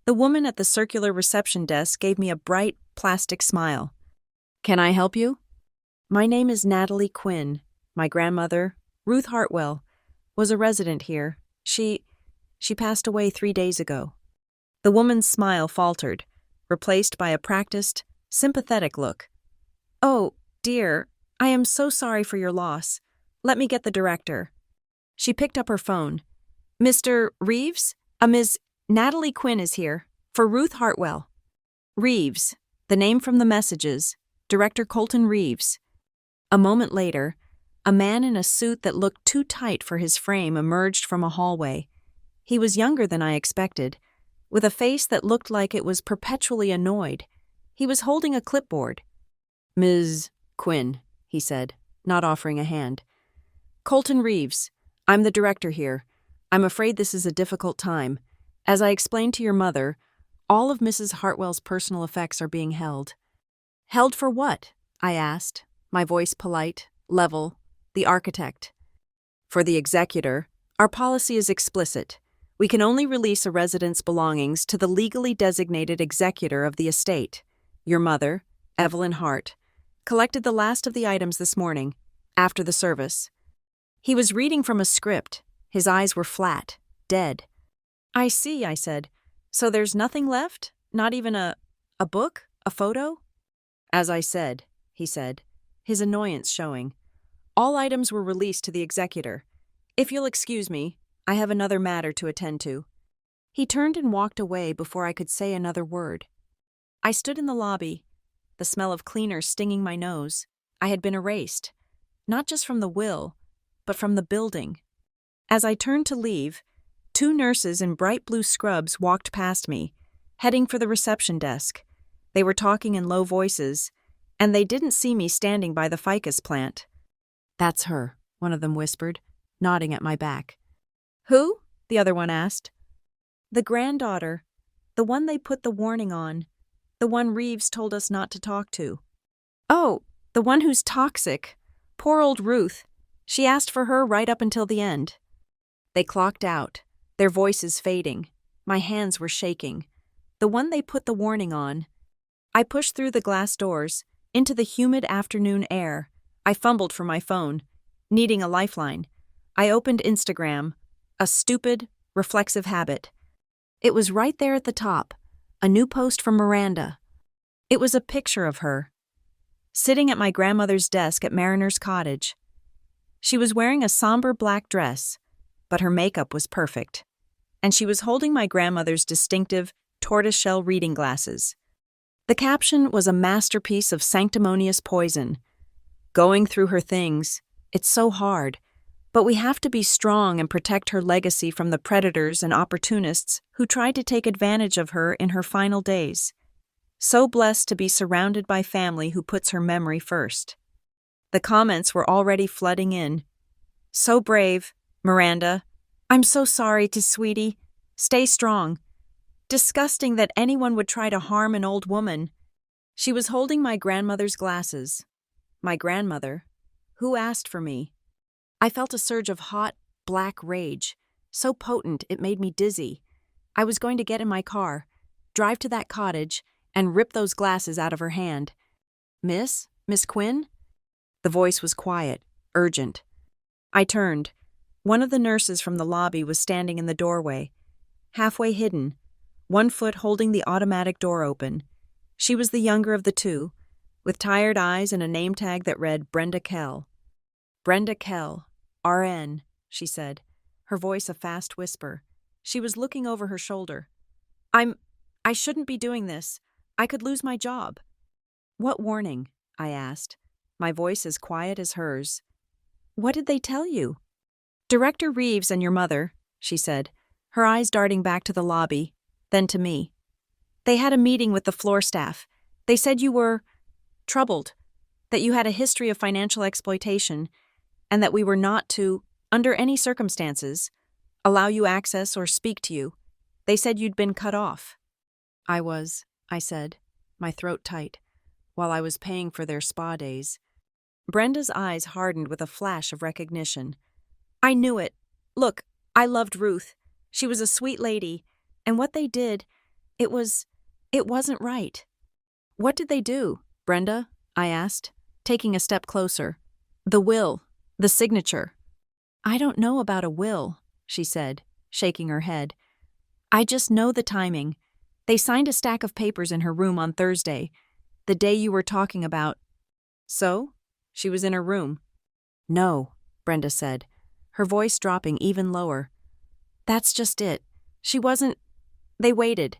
The woman at the circular reception desk gave me a bright, plastic smile. "Can I help you?" "My name is Natalie Quinn. My grandmother, Ruth Hartwell, was a resident here. She passed away 3 days ago." The woman's smile faltered, replaced by a practiced, sympathetic look. "Oh, dear, I am so sorry for your loss. Let me get the director." She picked up her phone. "Mr. Reeves? Ms. Natalie Quinn is here, for Ruth Hartwell." Reeves, the name from the messages, Director Colton Reeves. A moment later, a man in a suit that looked too tight for his frame emerged from a hallway. He was younger than I expected, with a face that looked like it was perpetually annoyed. He was holding a clipboard. "Ms. Quinn," he said, not offering a hand. "Colton Reeves. I'm the director here. I'm afraid this is a difficult time. As I explained to your mother, all of Mrs. Hartwell's personal effects are being held." "Held for what?" I asked, my voice polite, level, the architect. "For the executor, our policy is explicit. We can only release a resident's belongings to the legally designated executor of the estate. Your mother, Evelyn Hart, collected the last of the items this morning, after the service." He was reading from a script. His eyes were flat, dead. "I see," I said. "So there's nothing left? Not even a book? A photo?" "As I said," he said, his annoyance showing. "All items were released to the executor. If you'll excuse me, I have another matter to attend to." He turned and walked away before I could say another word. I stood in the lobby, the smell of cleaner stinging my nose. I had been erased, not just from the will, but from the building. As I turned to leave, 2 nurses in bright blue scrubs walked past me, heading for the reception desk. They were talking in low voices, and they didn't see me standing by the ficus plant. "That's her," one of them whispered, nodding at my back. "Who?" the other one asked. "The granddaughter, the one they put the warning on, the one Reeves told us not to talk to." "Oh, the one who's toxic. Poor old Ruth. She asked for her right up until the end." They clocked out, their voices fading. My hands were shaking. The one they put the warning on. I pushed through the glass doors, into the humid afternoon air. I fumbled for my phone, needing a lifeline. I opened Instagram, a stupid, reflexive habit. It was right there at the top, a new post from Miranda. It was a picture of her, sitting at my grandmother's desk at Mariner's Cottage. She was wearing a somber black dress, but her makeup was perfect, and she was holding my grandmother's distinctive tortoiseshell reading glasses. The caption was a masterpiece of sanctimonious poison. "Going through her things, it's so hard, but we have to be strong and protect her legacy from the predators and opportunists who tried to take advantage of her in her final days. So blessed to be surrounded by family who puts her memory first." The comments were already flooding in. "So brave, Miranda. I'm so sorry to Sweetie. Stay strong. Disgusting that anyone would try to harm an old woman." She was holding my grandmother's glasses. My grandmother, who asked for me. I felt a surge of hot, black rage, so potent it made me dizzy. I was going to get in my car, drive to that cottage, and rip those glasses out of her hand. Miss Quinn?" The voice was quiet, urgent. I turned. One of the nurses from the lobby was standing in the doorway, halfway hidden, one foot holding the automatic door open. She was the younger of the two, with tired eyes and a name tag that read Brenda Kell. "Brenda Kell, RN," she said, her voice a fast whisper. She was looking over her shoulder. I shouldn't be doing this. I could lose my job." "What warning?" I asked, my voice as quiet as hers. "What did they tell you?" "Director Reeves and your mother," she said, her eyes darting back to the lobby, then to me. "They had a meeting with the floor staff. They said you were troubled, that you had a history of financial exploitation, and that we were not to, under any circumstances, allow you access or speak to you. They said you'd been cut off." I said, my throat tight, while I was paying for their spa days. Brenda's eyes hardened with a flash of recognition. "I knew it. Look, I loved Ruth. She was a sweet lady, and what they did, it wasn't right." "What did they do, Brenda?" I asked, taking a step closer. "The will, the signature." "I don't know about a will," she said, shaking her head. "I just know the timing. They signed a stack of papers in her room on Thursday, the day you were talking about." "So? She was in her room?" "No," Brenda said, her voice dropping even lower. "That's just it. She wasn't. They waited.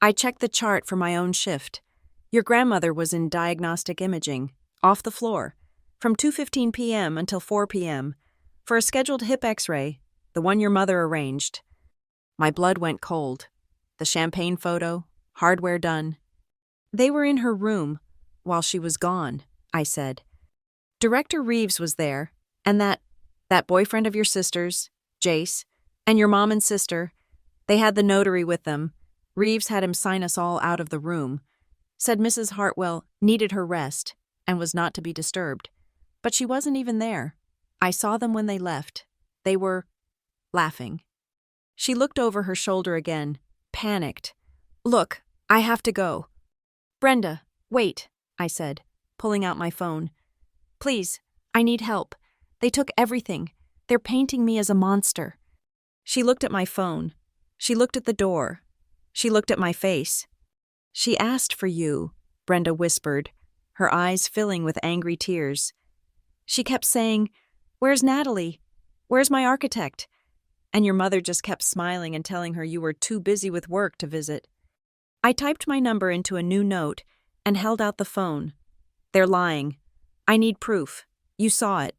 I checked the chart for my own shift. Your grandmother was in diagnostic imaging, off the floor, from 2:15 p.m. until 4 p.m., for a scheduled hip x-ray, the one your mother arranged. My blood went cold. The champagne photo, hardware done. They were in her room while she was gone, I said. Director Reeves was there, and that boyfriend of your sister's, Jace, and your mom and sister. They had the notary with them. Reeves had him sign us all out of the room. Said Mrs. Hartwell needed her rest and was not to be disturbed. But she wasn't even there. I saw them when they left. They were laughing. She looked over her shoulder again, panicked. Look, I have to go. Brenda, wait, I said, pulling out my phone. Please, I need help. They took everything. They're painting me as a monster. She looked at my phone. She looked at the door. She looked at my face. She asked for you, Brenda whispered, her eyes filling with angry tears. She kept saying, Where's Natalie? Where's my architect? And your mother just kept smiling and telling her you were too busy with work to visit. I typed my number into a new note and held out the phone. They're lying. I need proof. You saw it.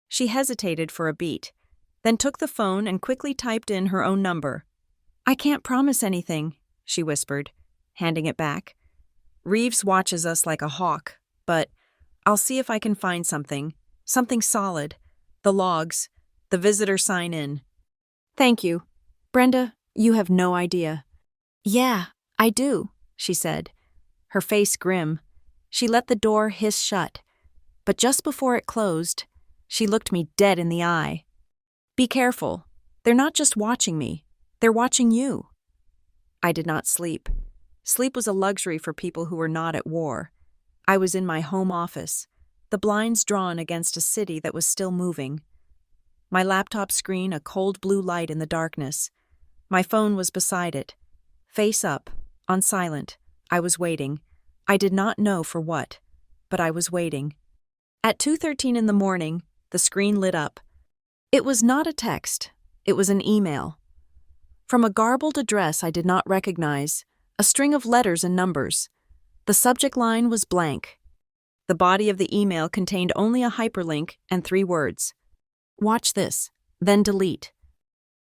She hesitated for a beat, then took the phone and quickly typed in her own number. I can't promise anything, she whispered, handing it back. Reeves watches us like a hawk, but I'll see if I can find something solid. The logs, the visitor sign in. Thank you. Brenda, you have no idea. Yeah, I do, she said, her face grim. She let the door hiss shut, but just before it closed, she looked me dead in the eye. Be careful. They're not just watching me. They're watching you. I did not sleep. Sleep was a luxury for people who were not at war. I was in my home office, the blinds drawn against a city that was still moving. My laptop screen a cold blue light in the darkness. My phone was beside it. Face up, on silent. I was waiting. I did not know for what, but I was waiting. At 2:13 in the morning, the screen lit up. It was not a text. It was an email. From a garbled address I did not recognize, a string of letters and numbers. The subject line was blank. The body of the email contained only a hyperlink and 3 words. Watch this, then delete.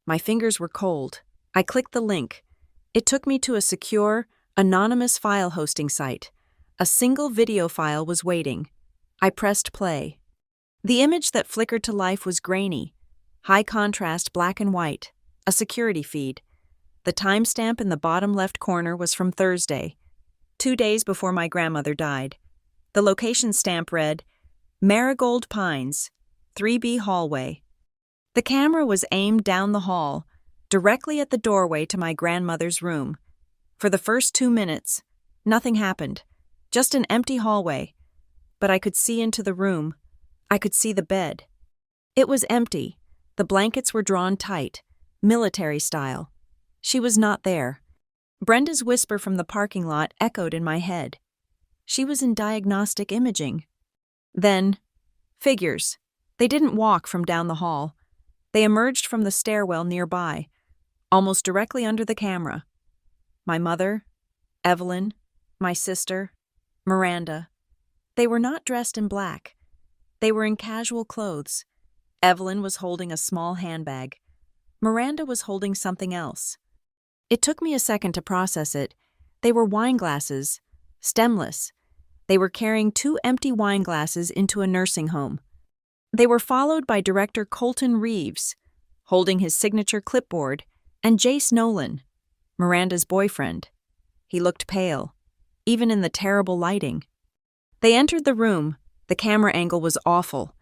My fingers were cold. I clicked the link. It took me to a secure, anonymous file hosting site. A single video file was waiting. I pressed play. The image that flickered to life was grainy, high contrast black and white, a security feed. The timestamp in the bottom left corner was from Thursday, 2 days before my grandmother died. The location stamp read, Marigold Pines, 3B hallway. The camera was aimed down the hall, directly at the doorway to my grandmother's room. For the first 2 minutes, nothing happened, just an empty hallway. But I could see into the room. I could see the bed. It was empty. The blankets were drawn tight, military style. She was not there. Brenda's whisper from the parking lot echoed in my head. She was in diagnostic imaging. Then, figures. They didn't walk from down the hall. They emerged from the stairwell nearby, almost directly under the camera. My mother, Evelyn, my sister, Miranda. They were not dressed in black. They were in casual clothes. Evelyn was holding a small handbag. Miranda was holding something else. It took me a second to process it. They were wine glasses, stemless. They were carrying 2 empty wine glasses into a nursing home. They were followed by Director Colton Reeves, holding his signature clipboard, and Jace Nolan, Miranda's boyfriend. He looked pale, even in the terrible lighting. They entered the room. The camera angle was awful,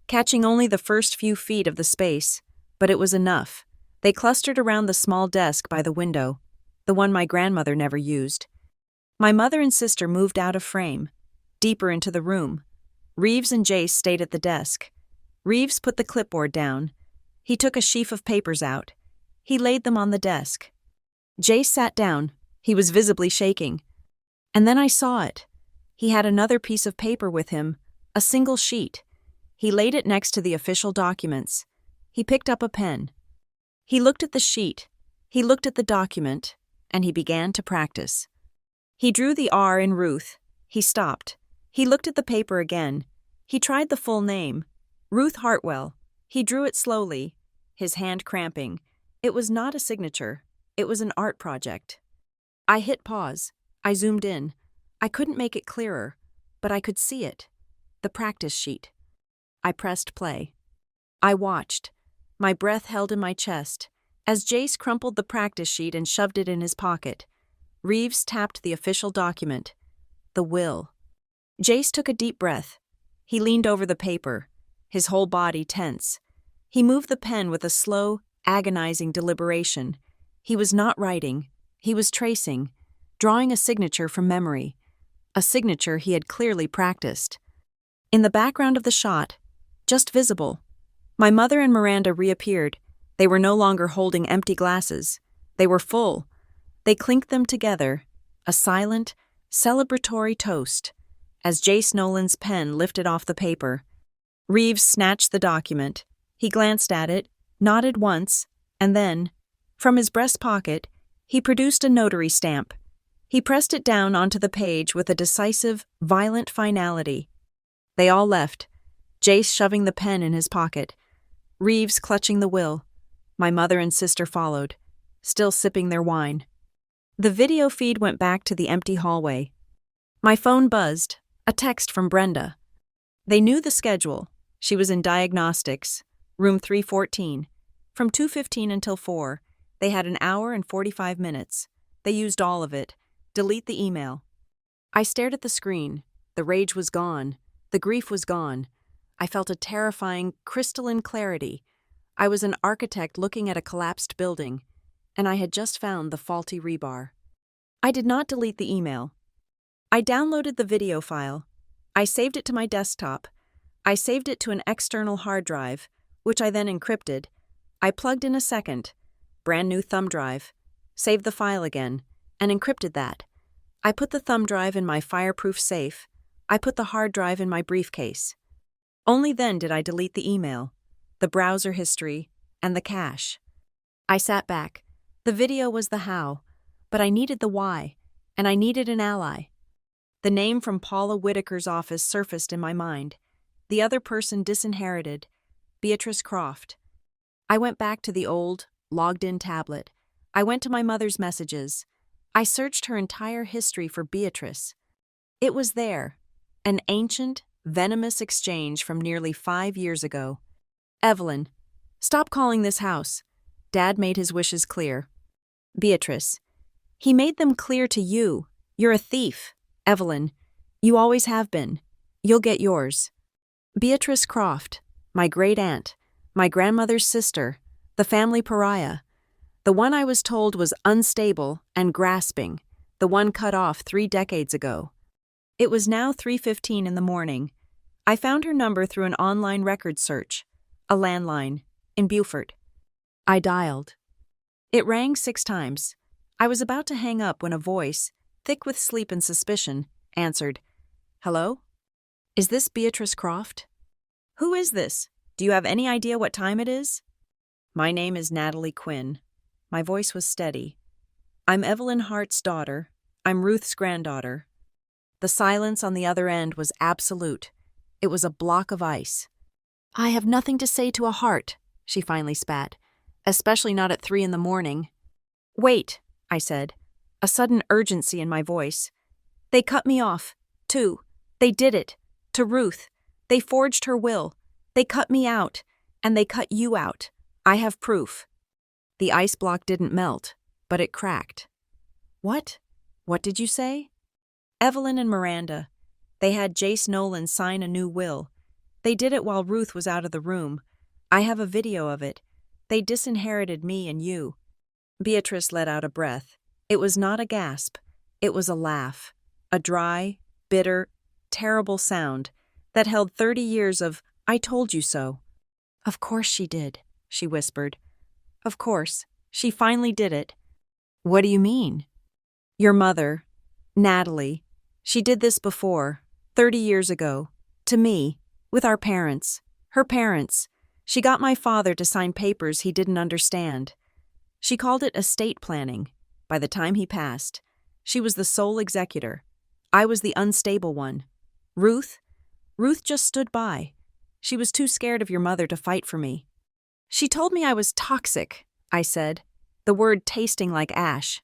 catching only the first few feet of the space, but it was enough. They clustered around the small desk by the window, the one my grandmother never used. My mother and sister moved out of frame, deeper into the room. Reeves and Jace stayed at the desk. Reeves put the clipboard down. He took a sheaf of papers out. He laid them on the desk. Jace sat down. He was visibly shaking. And then I saw it. He had another piece of paper with him, a single sheet. He laid it next to the official documents. He picked up a pen. He looked at the sheet. He looked at the document, and he began to practice. He drew the R in Ruth. He stopped. He looked at the paper again. He tried the full name, Ruth Hartwell. He drew it slowly, his hand cramping. It was not a signature. It was an art project. I hit pause. I zoomed in. I couldn't make it clearer, but I could see it. The practice sheet. I pressed play. I watched, my breath held in my chest, as Jace crumpled the practice sheet and shoved it in his pocket. Reeves tapped the official document. The will. Jace took a deep breath. He leaned over the paper, his whole body tense. He moved the pen with a slow, agonizing deliberation. He was not writing. He was tracing, drawing a signature from memory. A signature he had clearly practiced. In the background of the shot, just visible, my mother and Miranda reappeared. They were no longer holding empty glasses. They were full. They clinked them together, a silent, celebratory toast, as Jace Nolan's pen lifted off the paper. Reeves snatched the document. He glanced at it, nodded once, and then, from his breast pocket, he produced a notary stamp. He pressed it down onto the page with a decisive, violent finality. They all left, Jace shoving the pen in his pocket, Reeves clutching the will. My mother and sister followed, still sipping their wine. The video feed went back to the empty hallway. My phone buzzed, a text from Brenda. They knew the schedule. She was in diagnostics, room 314. From 2:15 until 4, they had an hour and 45 minutes. They used all of it. Delete the email. I stared at the screen. The rage was gone. The grief was gone. I felt a terrifying, crystalline clarity. I was an architect looking at a collapsed building, and I had just found the faulty rebar. I did not delete the email. I downloaded the video file. I saved it to my desktop. I saved it to an external hard drive, which I then encrypted. I plugged in a second, brand new thumb drive, saved the file again, and encrypted that. I put the thumb drive in my fireproof safe. I put the hard drive in my briefcase. Only then did I delete the email, the browser history, and the cache. I sat back. The video was the how, but I needed the why, and I needed an ally. The name from Paula Whitaker's office surfaced in my mind. The other person disinherited, Beatrice Croft. I went back to the old, logged-in tablet. I went to my mother's messages. I searched her entire history for Beatrice. It was there, an ancient, venomous exchange from nearly 5 years ago. Evelyn, stop calling this house. Dad made his wishes clear. Beatrice, he made them clear to you. You're a thief. Evelyn, you always have been. You'll get yours. Beatrice Croft, my great-aunt, my grandmother's sister, the family pariah. The one I was told was unstable and grasping, the one cut off 3 decades ago. It was now 3:15 in the morning. I found her number through an online record search, a landline, in Beaufort. I dialed. It rang 6 times. I was about to hang up when a voice, thick with sleep and suspicion, answered. Hello? Is this Beatrice Croft? Who is this? Do you have any idea what time it is? My name is Natalie Quinn. My voice was steady. I'm Evelyn Hart's daughter. I'm Ruth's granddaughter. The silence on the other end was absolute. It was a block of ice. I have nothing to say to a Hart, she finally spat, especially not at 3 in the morning. Wait, I said, a sudden urgency in my voice. They cut me off, too. They did it. To Ruth. They forged her will. They cut me out, and they cut you out. I have proof. The ice block didn't melt, but it cracked. What? What did you say? Evelyn and Miranda. They had Jace Nolan sign a new will. They did it while Ruth was out of the room. I have a video of it. They disinherited me and you. Beatrice let out a breath. It was not a gasp. It was a laugh. A dry, bitter, terrible sound that held 30 years of, I told you so. Of course she did, she whispered. Of course, she finally did it. What do you mean? Your mother, Natalie, she did this before, 30 years ago, to me, with our parents, her parents. She got my father to sign papers he didn't understand. She called it estate planning. By the time he passed, she was the sole executor. I was the unstable one. Ruth, Ruth just stood by. She was too scared of your mother to fight for me. She told me I was toxic, I said, the word tasting like ash.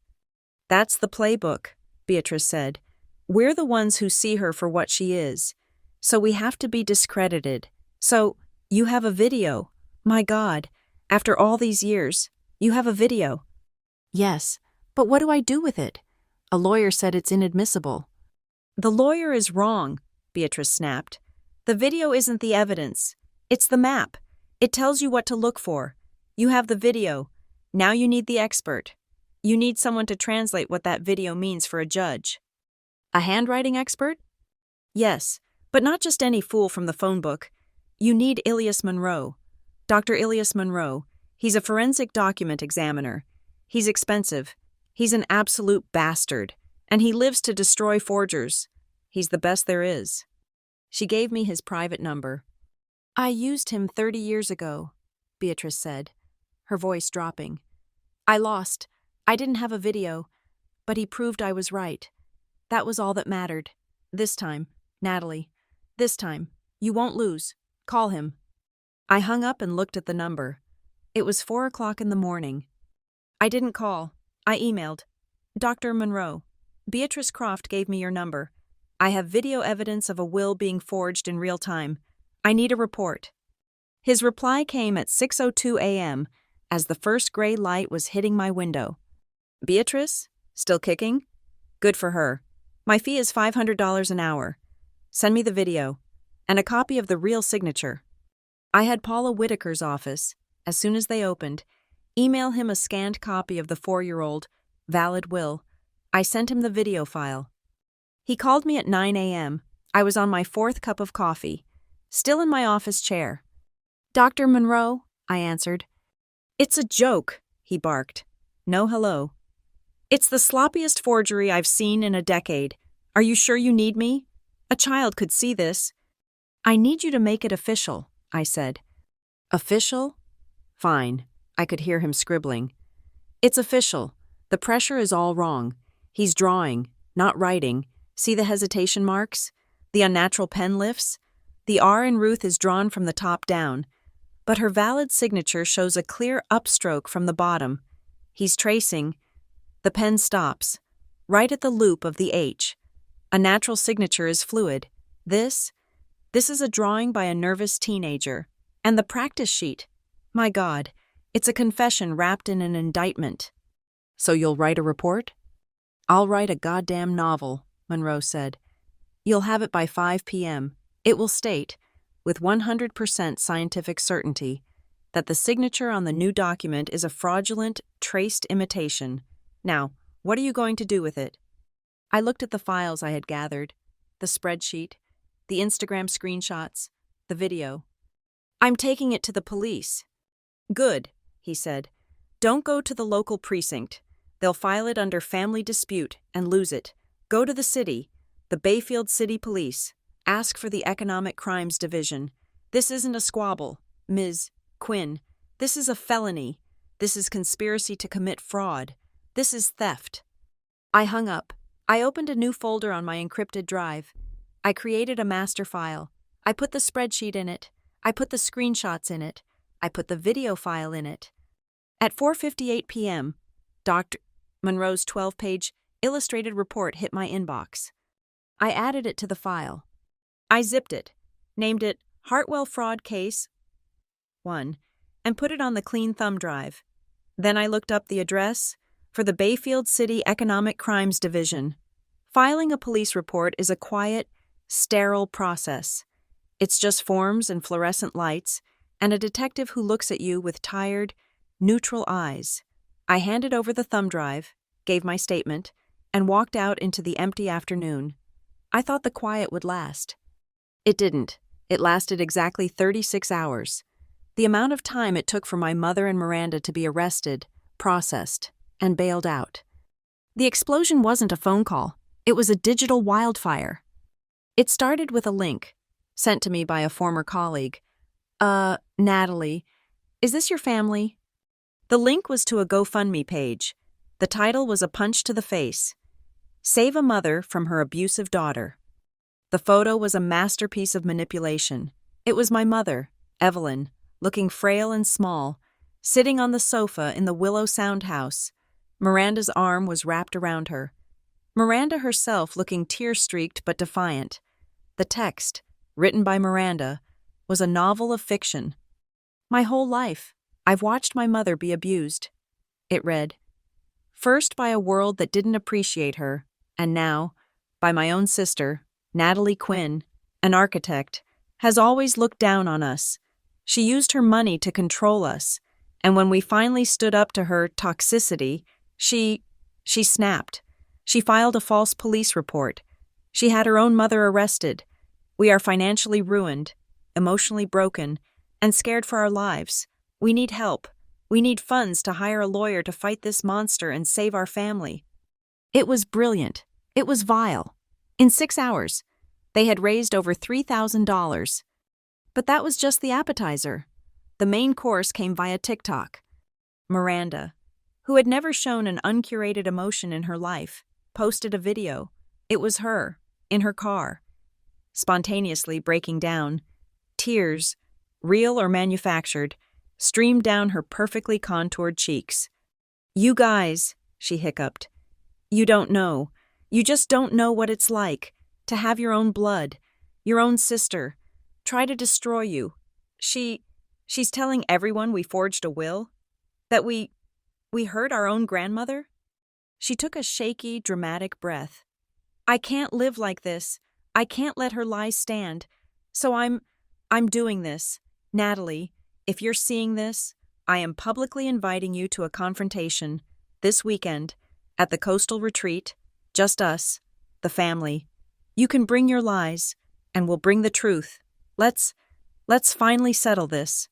That's the playbook, Beatrice said. We're the ones who see her for what she is. So we have to be discredited. So, you have a video. My God, after all these years, you have a video. Yes, but what do I do with it? A lawyer said it's inadmissible. The lawyer is wrong, Beatrice snapped. The video isn't the evidence. It's the map. It tells you what to look for. You have the video. Now you need the expert. You need someone to translate what that video means for a judge. A handwriting expert? Yes, but not just any fool from the phone book. You need Ilias Monroe. Dr. Ilias Monroe. He's a forensic document examiner. He's expensive. He's an absolute bastard. And he lives to destroy forgers. He's the best there is. She gave me his private number. I used him 30 years ago, Beatrice said, her voice dropping. I lost. I didn't have a video, but he proved I was right. That was all that mattered. This time, Natalie. This time. You won't lose. Call him. I hung up and looked at the number. It was 4 o'clock in the morning. I didn't call. I emailed. Dr. Monroe, Beatrice Croft gave me your number. I have video evidence of a will being forged in real time. I need a report. His reply came at 6:02 a.m. as the first gray light was hitting my window. Beatrice? Still kicking? Good for her. My fee is $500 an hour. Send me the video. And a copy of the real signature. I had Paula Whitaker's office, as soon as they opened, email him a scanned copy of the 4-year-old, valid will. I sent him the video file. He called me at 9 a.m. I was on my 4th cup of coffee, still in my office chair. Dr. Monroe, I answered. It's a joke, he barked. No hello. It's the sloppiest forgery I've seen in a decade. Are you sure you need me? A child could see this. I need you to make it official, I said. Official? Fine. I could hear him scribbling. It's official. The pressure is all wrong. He's drawing, not writing. See the hesitation marks? The unnatural pen lifts? The R in Ruth is drawn from the top down, but her valid signature shows a clear upstroke from the bottom. He's tracing. The pen stops, right at the loop of the H. A natural signature is fluid. This is a drawing by a nervous teenager. And the practice sheet. My God, it's a confession wrapped in an indictment. So you'll write a report? I'll write a goddamn novel, Monroe said. You'll have it by 5 p.m. It will state, with 100% scientific certainty, that the signature on the new document is a fraudulent, traced imitation. Now, what are you going to do with it? I looked at the files I had gathered, the spreadsheet, the Instagram screenshots, the video. I'm taking it to the police. Good, he said. Don't go to the local precinct. They'll file it under family dispute and lose it. Go to the city, the Bayfield City Police. Ask for the Economic Crimes Division. This isn't a squabble, Ms. Quinn. This is a felony. This is conspiracy to commit fraud. This is theft. I hung up. I opened a new folder on my encrypted drive. I created a master file. I put the spreadsheet in it. I put the screenshots in it. I put the video file in it. At 4:58 p.m., Dr. Monroe's 12-page illustrated report hit my inbox. I added it to the file. I zipped it, named it Hartwell Fraud Case 1, and put it on the clean thumb drive. Then I looked up the address for the Bayfield City Economic Crimes Division. Filing a police report is a quiet, sterile process. It's just forms and fluorescent lights, and a detective who looks at you with tired, neutral eyes. I handed over the thumb drive, gave my statement, and walked out into the empty afternoon. I thought the quiet would last. It didn't. It lasted exactly 36 hours. The amount of time it took for my mother and Miranda to be arrested, processed, and bailed out. The explosion wasn't a phone call. It was a digital wildfire. It started with a link, sent to me by a former colleague. Natalie, is this your family? The link was to a GoFundMe page. The title was a punch to the face. Save a mother from her abusive daughter. The photo was a masterpiece of manipulation. It was my mother, Evelyn, looking frail and small, sitting on the sofa in the Willow Sound house. Miranda's arm was wrapped around her. Miranda herself looking tear-streaked but defiant. The text, written by Miranda, was a novel of fiction. My whole life, I've watched my mother be abused. It read, first by a world that didn't appreciate her, and now, by my own sister, Natalie Quinn, an architect, has always looked down on us. She used her money to control us, and when we finally stood up to her toxicity, she snapped. She filed a false police report. She had her own mother arrested. We are financially ruined, emotionally broken, and scared for our lives. We need help. We need funds to hire a lawyer to fight this monster and save our family. It was brilliant. It was vile. In 6 hours, they had raised over $3,000. But that was just the appetizer. The main course came via TikTok. Miranda, who had never shown an uncurated emotion in her life, posted a video. It was her, in her car, spontaneously breaking down. Tears, real or manufactured, streamed down her perfectly contoured cheeks. You guys, she hiccuped. You don't know. You just don't know what it's like to have your own blood, your own sister, try to destroy you. She's telling everyone we forged a will? That we hurt our own grandmother? She took a shaky, dramatic breath. I can't live like this. I can't let her lies stand. So I'm doing this. Natalie, if you're seeing this, I am publicly inviting you to a confrontation this weekend at the coastal retreat, just us, the family. You can bring your lies, and we'll bring the truth. Let's finally settle this.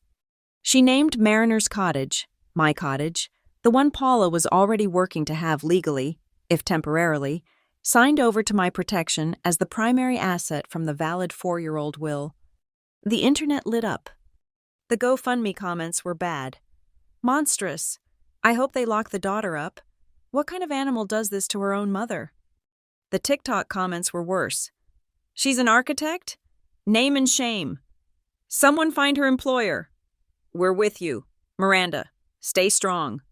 She named Mariner's Cottage, my cottage, the one Paula was already working to have legally, if temporarily, signed over to my protection as the primary asset from the valid 4-year-old will. The internet lit up. The GoFundMe comments were bad. Monstrous. I hope they lock the daughter up. What kind of animal does this to her own mother? The TikTok comments were worse. She's an architect? Name and shame. Someone find her employer. We're with you. Miranda, stay strong.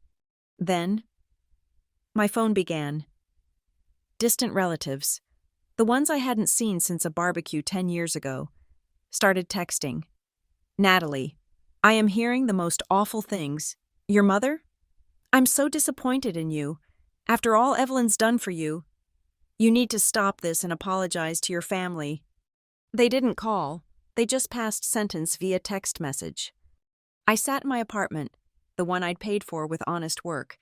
Then, my phone began. Distant relatives, the ones I hadn't seen since a barbecue 10 years ago, started texting. Natalie, I am hearing the most awful things. Your mother? I'm so disappointed in you. After all Evelyn's done for you, you need to stop this and apologize to your family. They didn't call. They just passed sentence via text message. I sat in my apartment, the one I'd paid for with honest work,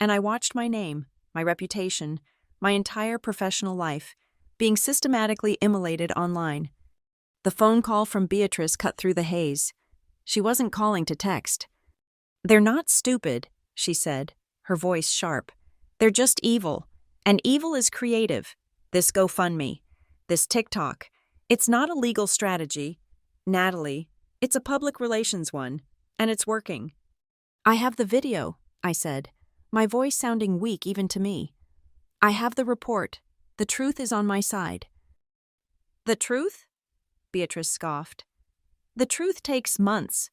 and I watched my name, my reputation, my entire professional life, being systematically immolated online. The phone call from Beatrice cut through the haze. She wasn't calling to text. They're not stupid, she said, her voice sharp. They're just evil, and evil is creative. This GoFundMe, this TikTok, it's not a legal strategy. Natalie, it's a public relations one, and it's working. I have the video, I said, my voice sounding weak even to me. I have the report. The truth is on my side. The truth? Beatrice scoffed. The truth takes months.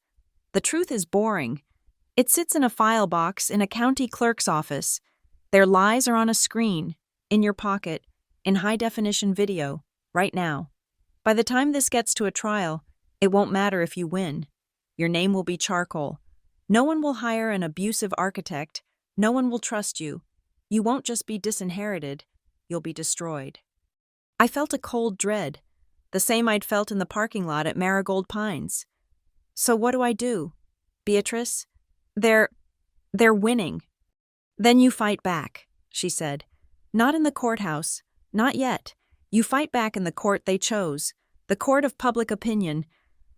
The truth is boring. It sits in a file box in a county clerk's office. Their lies are on a screen, in your pocket, in high-definition video, right now. By the time this gets to a trial, it won't matter if you win. Your name will be charcoal. No one will hire an abusive architect. No one will trust you. You won't just be disinherited, you'll be destroyed. I felt a cold dread, the same I'd felt in the parking lot at Marigold Pines. So what do? Beatrice? They're winning. Then you fight back, she said. Not in the courthouse, not yet. You fight back in the court they chose, the court of public opinion.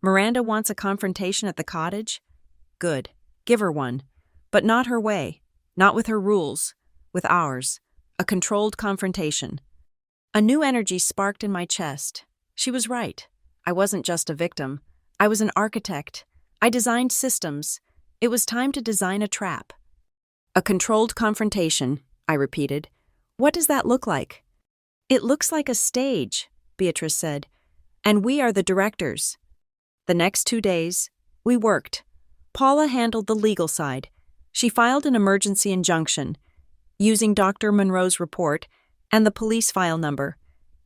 Miranda wants a confrontation at the cottage? Good, give her one. But not her way, not with her rules, with ours. A controlled confrontation. A new energy sparked in my chest. She was right. I wasn't just a victim. I was an architect. I designed systems. It was time to design a trap. A controlled confrontation, I repeated. What does that look like? It looks like a stage. Beatrice said. And we are the directors. The next 2 days, we worked. Paula handled the legal side. She filed an emergency injunction, using Dr. Monroe's report and the police file number,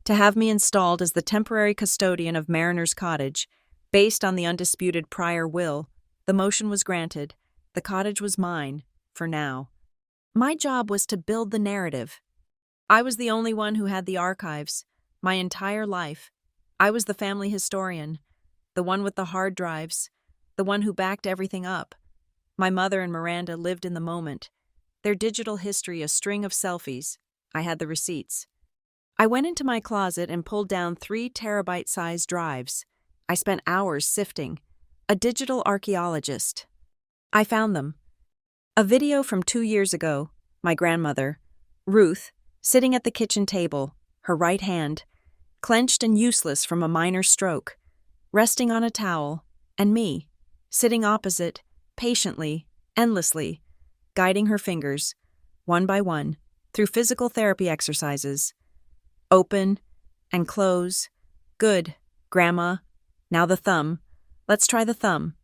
to have me installed as the temporary custodian of Mariner's Cottage. Based on the undisputed prior will, the motion was granted. The cottage was mine, for now. My job was to build the narrative. I was the only one who had the archives, my entire life. I was the family historian, the one with the hard drives, the one who backed everything up. My mother and Miranda lived in the moment. Their digital history a string of selfies. I had the receipts. I went into my closet and pulled down 3 terabyte-sized drives. I spent hours sifting. A digital archaeologist. I found them. A video from 2 years ago, my grandmother, Ruth, sitting at the kitchen table, her right hand, clenched and useless from a minor stroke, resting on a towel, and me, sitting opposite, patiently, endlessly, guiding her fingers, one by one, through physical therapy exercises. Open and close. Good, Grandma. Now the thumb. Let's try the thumb.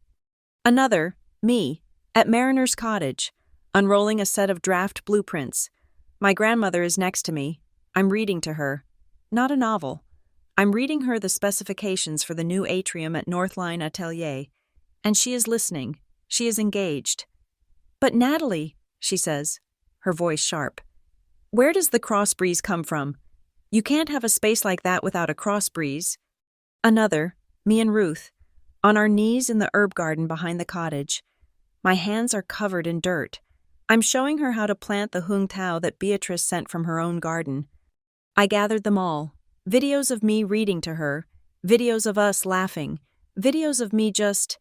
Another, me, at Mariner's Cottage, unrolling a set of draft blueprints. My grandmother is next to me. I'm reading to her. Not a novel. I'm reading her the specifications for the new atrium at Northline Atelier, and she is listening. She is engaged. But Natalie, she says, her voice sharp, where does the cross breeze come from? You can't have a space like that without a cross breeze. Another, me and Ruth, on our knees in the herb garden behind the cottage. My hands are covered in dirt. I'm showing her how to plant the hung tao that Beatrice sent from her own garden. I gathered them all. Videos of me reading to her, videos of us laughing, videos of me just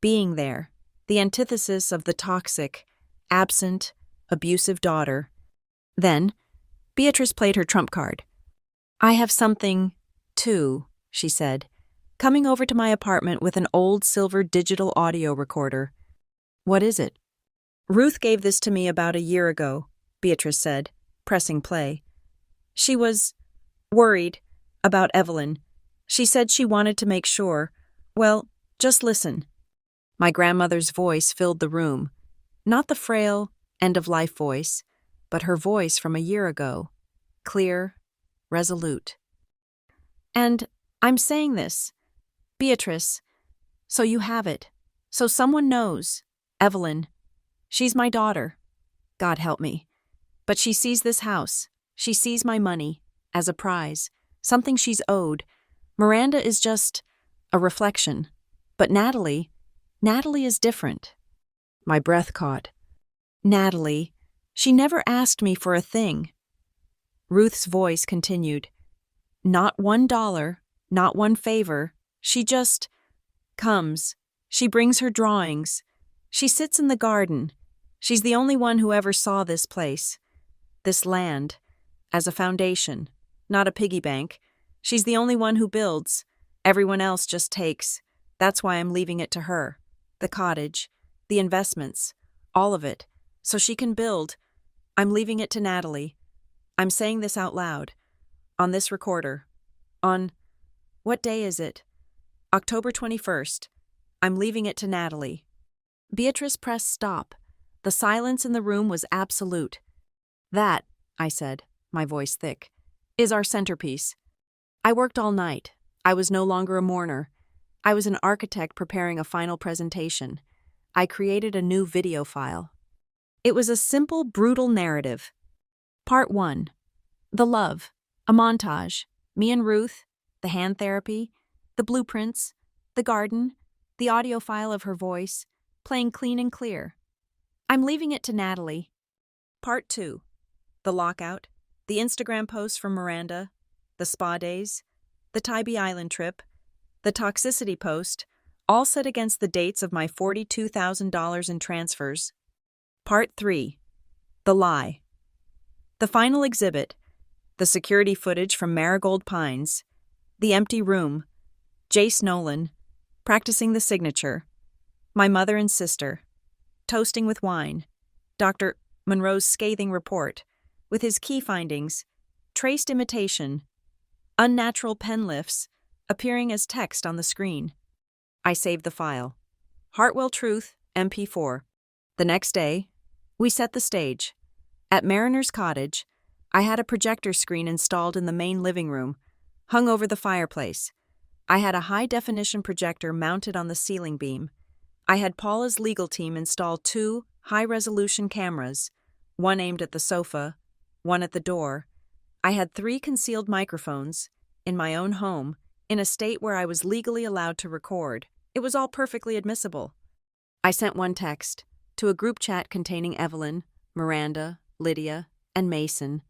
being there, the antithesis of the toxic, absent, abusive daughter. Then, Beatrice played her trump card. I have something, too, she said, coming over to my apartment with an old silver digital audio recorder. What is it? Ruth gave this to me about a year ago, Beatrice said, pressing play. She was worried about Evelyn. She said she wanted to make sure. Well, just listen. My grandmother's voice filled the room. Not the frail, end-of-life voice, but her voice from a year ago. Clear, resolute. And I'm saying this, Beatrice, so you have it, so someone knows. Evelyn. She's my daughter. God help me. But she sees this house. She sees my money as a prize, something she's owed. Miranda is just a reflection. But Natalie is different. My breath caught. Natalie, she never asked me for a thing. Ruth's voice continued. Not $1, not one favor. She just comes. She brings her drawings. She sits in the garden. She's the only one who ever saw this place, this land, as a foundation, not a piggy bank. She's the only one who builds. Everyone else just takes. That's why I'm leaving it to her. The cottage, the investments, all of it, so she can build. I'm leaving it to Natalie. I'm saying this out loud. On this recorder. On, what day is it? October 21st. I'm leaving it to Natalie. Beatrice pressed stop. The silence in the room was absolute. That, I said, my voice thick, is our centerpiece. I worked all night. I was no longer a mourner. I was an architect preparing a final presentation. I created a new video file. It was a simple, brutal narrative. Part 1. The love. A montage. Me and Ruth. The hand therapy. The blueprints. The garden. The audio file of her voice. Playing clean and clear. I'm leaving it to Natalie. Part 2. The lockout. The Instagram posts from Miranda. The spa days. The Tybee Island trip. The toxicity post, all set against the dates of my $42,000 in transfers. Part 3. The lie. The final exhibit. The security footage from Marigold Pines. The empty room. Jace Nolan. Practicing the signature. My mother and sister. Toasting with wine. Dr. Monroe's scathing report. With his key findings. Traced imitation. Unnatural pen lifts, appearing as text on the screen. I saved the file. Hartwell Truth, MP4. The next day, we set the stage. At Mariner's cottage, I had a projector screen installed in the main living room, hung over the fireplace. I had a high-definition projector mounted on the ceiling beam. I had Paula's legal team install 2 high-resolution cameras, one aimed at the sofa, one at the door. I had 3 concealed microphones, in my own home, in a state where I was legally allowed to record. It was all perfectly admissible. I sent one text to a group chat containing Evelyn, Miranda, Lydia, and Mason.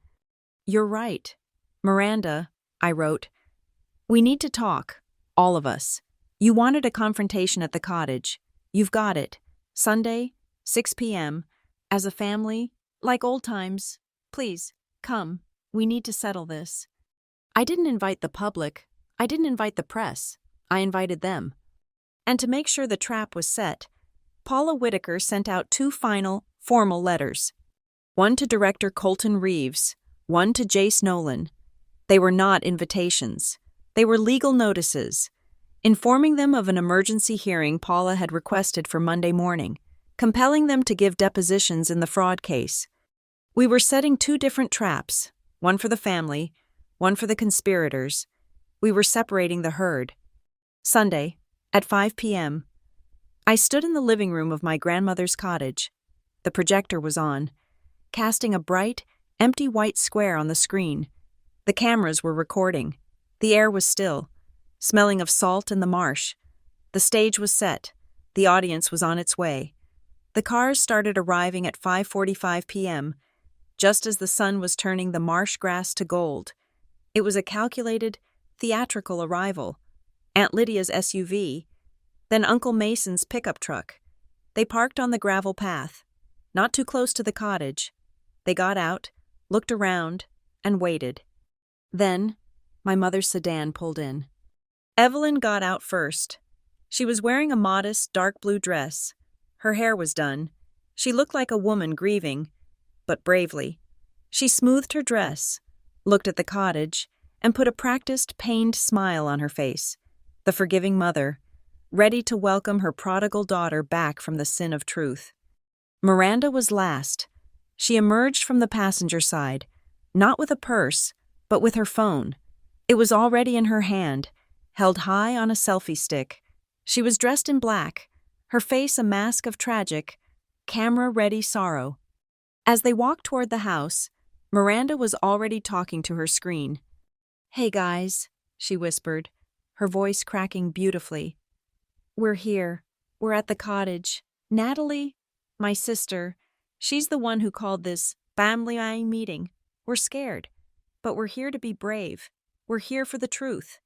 "You're right. Miranda," I wrote, "we need to talk, all of us. You wanted a confrontation at the cottage. You've got it. Sunday, 6 p.m., as a family, like old times. Please, come. We need to settle this." I didn't invite the public. I didn't invite the press. I invited them. And to make sure the trap was set, Paula Whitaker sent out 2 final, formal letters. One to director Colton Reeves, one to Jace Nolan. They were not invitations. They were legal notices, informing them of an emergency hearing Paula had requested for Monday morning, compelling them to give depositions in the fraud case. We were setting 2 different traps, one for the family, one for the conspirators. We were separating the herd. Sunday, at 5 p.m., I stood in the living room of my grandmother's cottage. The projector was on, casting a bright, empty white square on the screen. The cameras were recording. The air was still, smelling of salt and the marsh. The stage was set. The audience was on its way. The cars started arriving at 5:45 p.m., just as the sun was turning the marsh grass to gold. It was a calculated, theatrical arrival. Aunt Lydia's SUV, then Uncle Mason's pickup truck. They parked on the gravel path, not too close to the cottage. They got out, looked around, and waited. Then, my mother's sedan pulled in. Evelyn got out first. She was wearing a modest, dark blue dress. Her hair was done. She looked like a woman grieving, but bravely. She smoothed her dress, looked at the cottage, and put a practiced, pained smile on her face. The forgiving mother, ready to welcome her prodigal daughter back from the sin of truth. Miranda was last. She emerged from the passenger side, not with a purse, but with her phone. It was already in her hand, held high on a selfie stick. She was dressed in black, her face a mask of tragic, camera-ready sorrow. As they walked toward the house, Miranda was already talking to her screen. "Hey guys," she whispered, her voice cracking beautifully. "We're here. We're at the cottage. Natalie, my sister, she's the one who called this family meeting. We're scared, but we're here to be brave. We're here for the truth."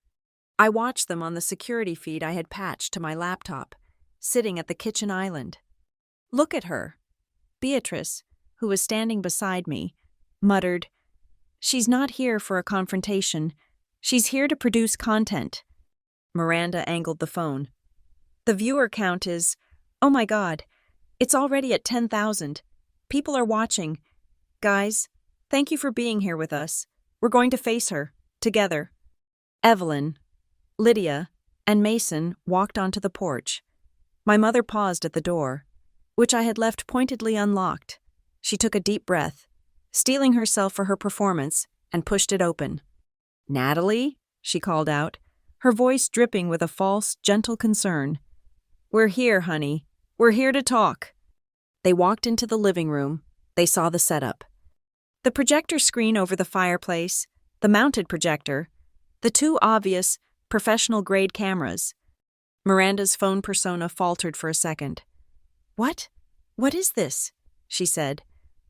I watched them on the security feed I had patched to my laptop, sitting at the kitchen island. "Look at her." Beatrice, who was standing beside me, muttered, "She's not here for a confrontation. She's here to produce content." Miranda angled the phone. "The viewer count is, oh my God, it's already at 10,000. People are watching. Guys, thank you for being here with us. We're going to face her, together." Evelyn, Lydia, and Mason walked onto the porch. My mother paused at the door, which I had left pointedly unlocked. She took a deep breath, steeling herself for her performance, and pushed it open. "Natalie," she called out, her voice dripping with a false, gentle concern. "We're here, honey. We're here to talk." They walked into the living room. They saw the setup. The projector screen over the fireplace, the mounted projector, the 2 obvious, professional-grade cameras. Miranda's phone persona faltered for a second. "What? What is this?" she said,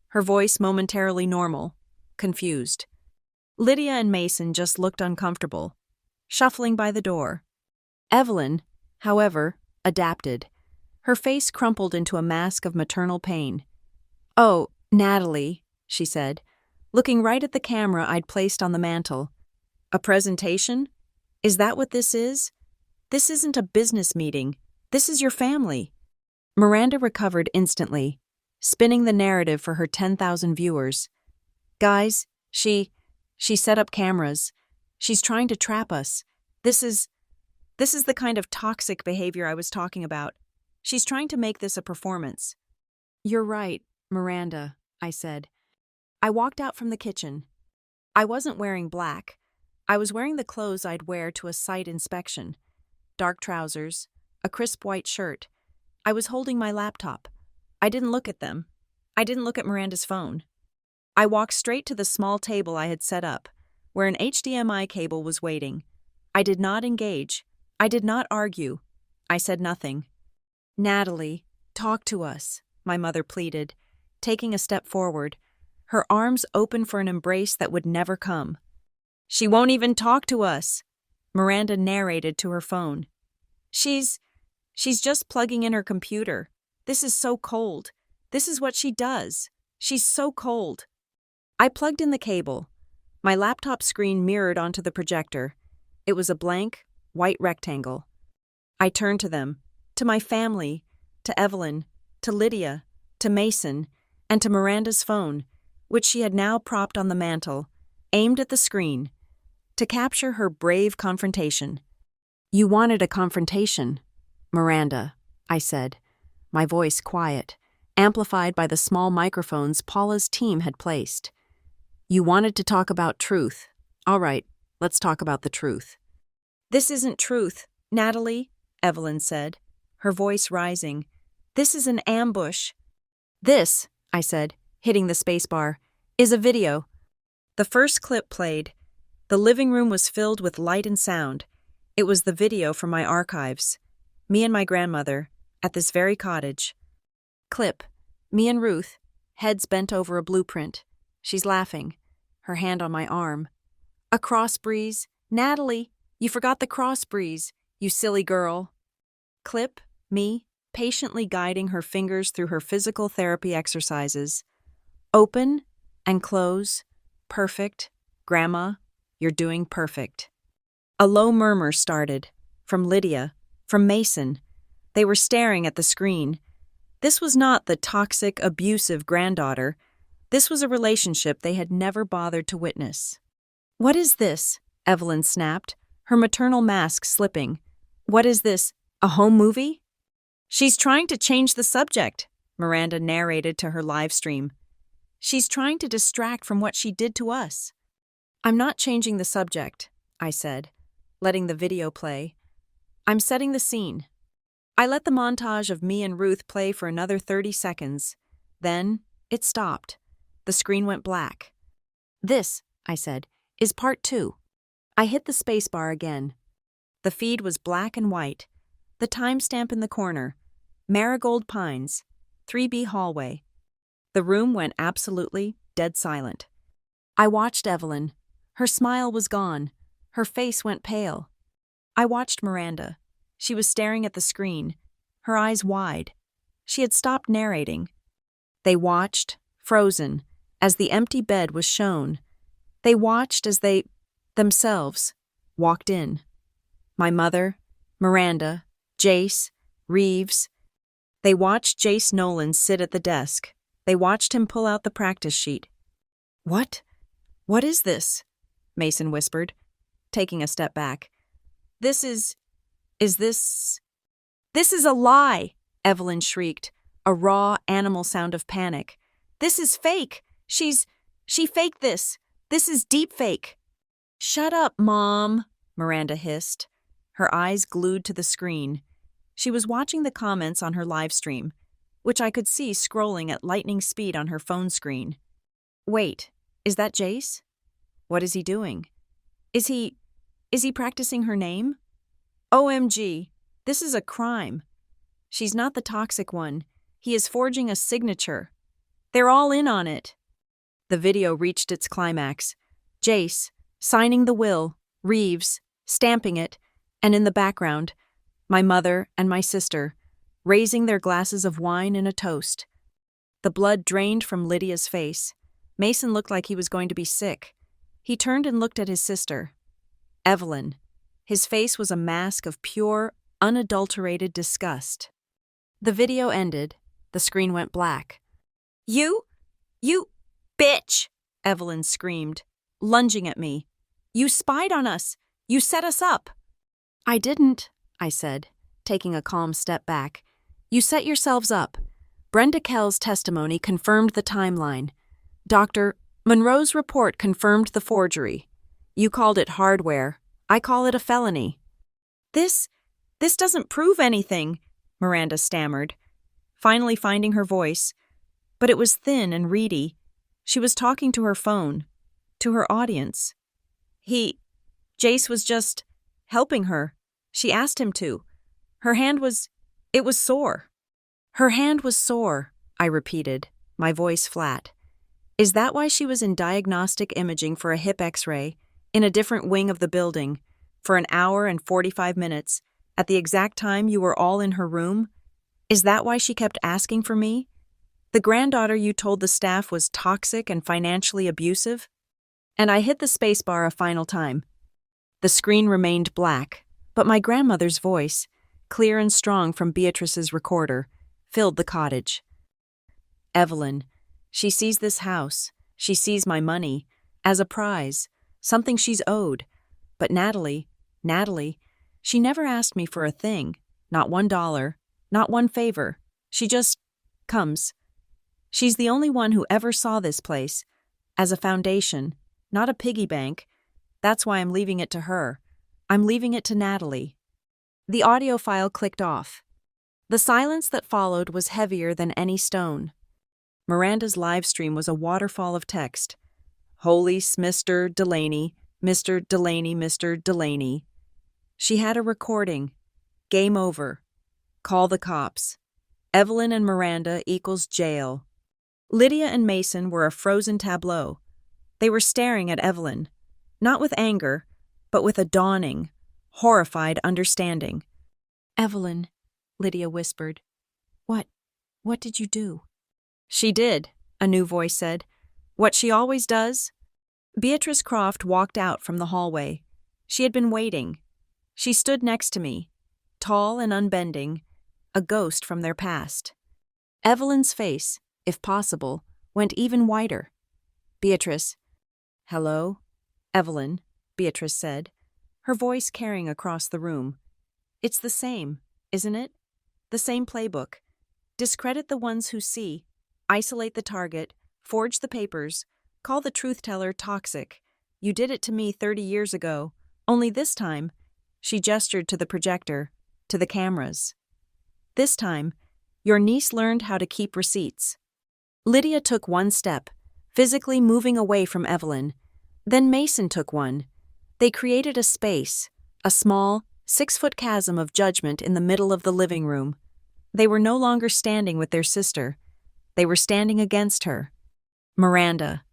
her voice momentarily normal, confused. Lydia and Mason just looked uncomfortable, shuffling by the door. Evelyn, however, adapted. Her face crumpled into a mask of maternal pain. "Oh, Natalie," she said, looking right at the camera I'd placed on the mantel. "A presentation? Is that what this is? This isn't a business meeting. This is your family." Miranda recovered instantly, spinning the narrative for her 10,000 viewers. "Guys, she set up cameras. She's trying to trap us. This is the kind of toxic behavior I was talking about. She's trying to make this a performance. You're right, Miranda, I said. I walked out from the kitchen. I wasn't wearing black. I was wearing the clothes I'd wear to a site inspection. Dark trousers, a crisp white shirt. I was holding my laptop. I didn't look at them. I didn't look at Miranda's phone. I walked straight to the small table I had set up, where an HDMI cable was waiting. I did not engage. I did not argue. I said nothing. Natalie, talk to us, my mother pleaded, taking a step forward, her arms open for an embrace that would never come. She won't even talk to us, Miranda narrated to her phone. She's just plugging in her computer. This is so cold. This is what she does. She's so cold. I plugged in the cable. My laptop screen mirrored onto the projector. It was a blank, white rectangle. I turned to them, to my family, to Evelyn, to Lydia, to Mason, and to Miranda's phone, which she had now propped on the mantel, aimed at the screen, to capture her brave confrontation. You wanted a confrontation, Miranda, I said, my voice quiet, amplified by the small microphones Paula's team had placed. You wanted to talk about truth. All right, let's talk about the truth. This isn't truth, Natalie, Evelyn said, her voice rising. This is an ambush. This, I said, hitting the spacebar, is a video. The first clip played. The living room was filled with light and sound. It was the video from my archives. Me and my grandmother, at this very cottage. Clip. Me and Ruth, heads bent over a blueprint. She's laughing, her hand on my arm. A cross breeze. Natalie, you forgot the cross breeze, you silly girl. Clip. Me, patiently guiding her fingers through her physical therapy exercises. Open and close. Perfect. Grandma, you're doing perfect. A low murmur started. From Lydia. From Mason. They were staring at the screen. This was not the toxic, abusive granddaughter. This was a relationship they had never bothered to witness. What is this? Evelyn snapped, her maternal mask slipping. What is this? A home movie? She's trying to change the subject, Miranda narrated to her live stream. She's trying to distract from what she did to us. I'm not changing the subject, I said, letting the video play. I'm setting the scene. I let the montage of me and Ruth play for another 30 seconds. Then, it stopped. The screen went black. This, I said, is part 2. I hit the spacebar again. The feed was black and white. The timestamp in the corner. Marigold Pines, 3B hallway. The room went absolutely dead silent. I watched Evelyn. Her smile was gone. Her face went pale. I watched Miranda. She was staring at the screen, her eyes wide. She had stopped narrating. They watched, frozen, as the empty bed was shown. They watched as they, themselves, walked in. My mother, Miranda, Jace, Reeves. They watched Jace Nolan sit at the desk. They watched him pull out the practice sheet. What? What is this? Mason whispered, taking a step back. This is this is a lie, Evelyn shrieked, a raw animal sound of panic. This is fake. She faked this. This is deep fake. Shut up, Mom, Miranda hissed, her eyes glued to the screen. She was watching the comments on her live stream, which I could see scrolling at lightning speed on her phone screen. Wait, is that Jace? What is he doing? Is he practicing her name? OMG, this is a crime. She's not the toxic one. He is forging a signature. They're all in on it. The video reached its climax. Jace, signing the will, Reeves, stamping it, and in the background, my mother and my sister, raising their glasses of wine in a toast. The blood drained from Lydia's face. Mason looked like he was going to be sick. He turned and looked at his sister. Evelyn. His face was a mask of pure, unadulterated disgust. The video ended. The screen went black. You bitch, Evelyn screamed, lunging at me. You spied on us! You set us up! I didn't, I said, taking a calm step back. You set yourselves up. Brenda Kell's testimony confirmed the timeline. Dr. Monroe's report confirmed the forgery. You called it hardware. I call it a felony. This doesn't prove anything, Miranda stammered, finally finding her voice. But it was thin and reedy. She was talking to her phone, to her audience. Jace was just helping her. She asked him to. It was sore. Her hand was sore, I repeated, my voice flat. Is that why she was in diagnostic imaging for a hip x-ray, in a different wing of the building, for an hour and 45 minutes, at the exact time you were all in her room? Is that why she kept asking for me? The granddaughter you told the staff was toxic and financially abusive? And I hit the spacebar a final time. The screen remained black, but my grandmother's voice, clear and strong from Beatrice's recorder, filled the cottage. Evelyn, she sees this house, she sees my money, as a prize, something she's owed. But Natalie, she never asked me for a thing, not $1, not one favor. She just comes. She's the only one who ever saw this place, as a foundation, not a piggy bank. That's why I'm leaving it to her. I'm leaving it to Natalie. The audio file clicked off. The silence that followed was heavier than any stone. Miranda's live stream was a waterfall of text. Holy Mr. Delaney, Mr. Delaney, Mr. Delaney. She had a recording. Game over. Call the cops. Evelyn and Miranda equals jail. Lydia and Mason were a frozen tableau. They were staring at Evelyn, not with anger, but with a dawning, horrified understanding. Evelyn, Lydia whispered. What did you do? She did, a new voice said. What she always does. Beatrice Croft walked out from the hallway. She had been waiting. She stood next to me, tall and unbending, a ghost from their past. Evelyn's face, if possible, went even whiter. Beatrice. Hello? Evelyn, Beatrice said, her voice carrying across the room. It's the same, isn't it? The same playbook. Discredit the ones who see, isolate the target, forge the papers, call the truth-teller toxic. You did it to me 30 years ago, only this time, she gestured to the projector, to the cameras. This time, your niece learned how to keep receipts. Lydia took one step, physically moving away from Evelyn. Then Mason took one. They created a space, a small, 6-foot chasm of judgment in the middle of the living room. They were no longer standing with their sister. They were standing against her. Miranda,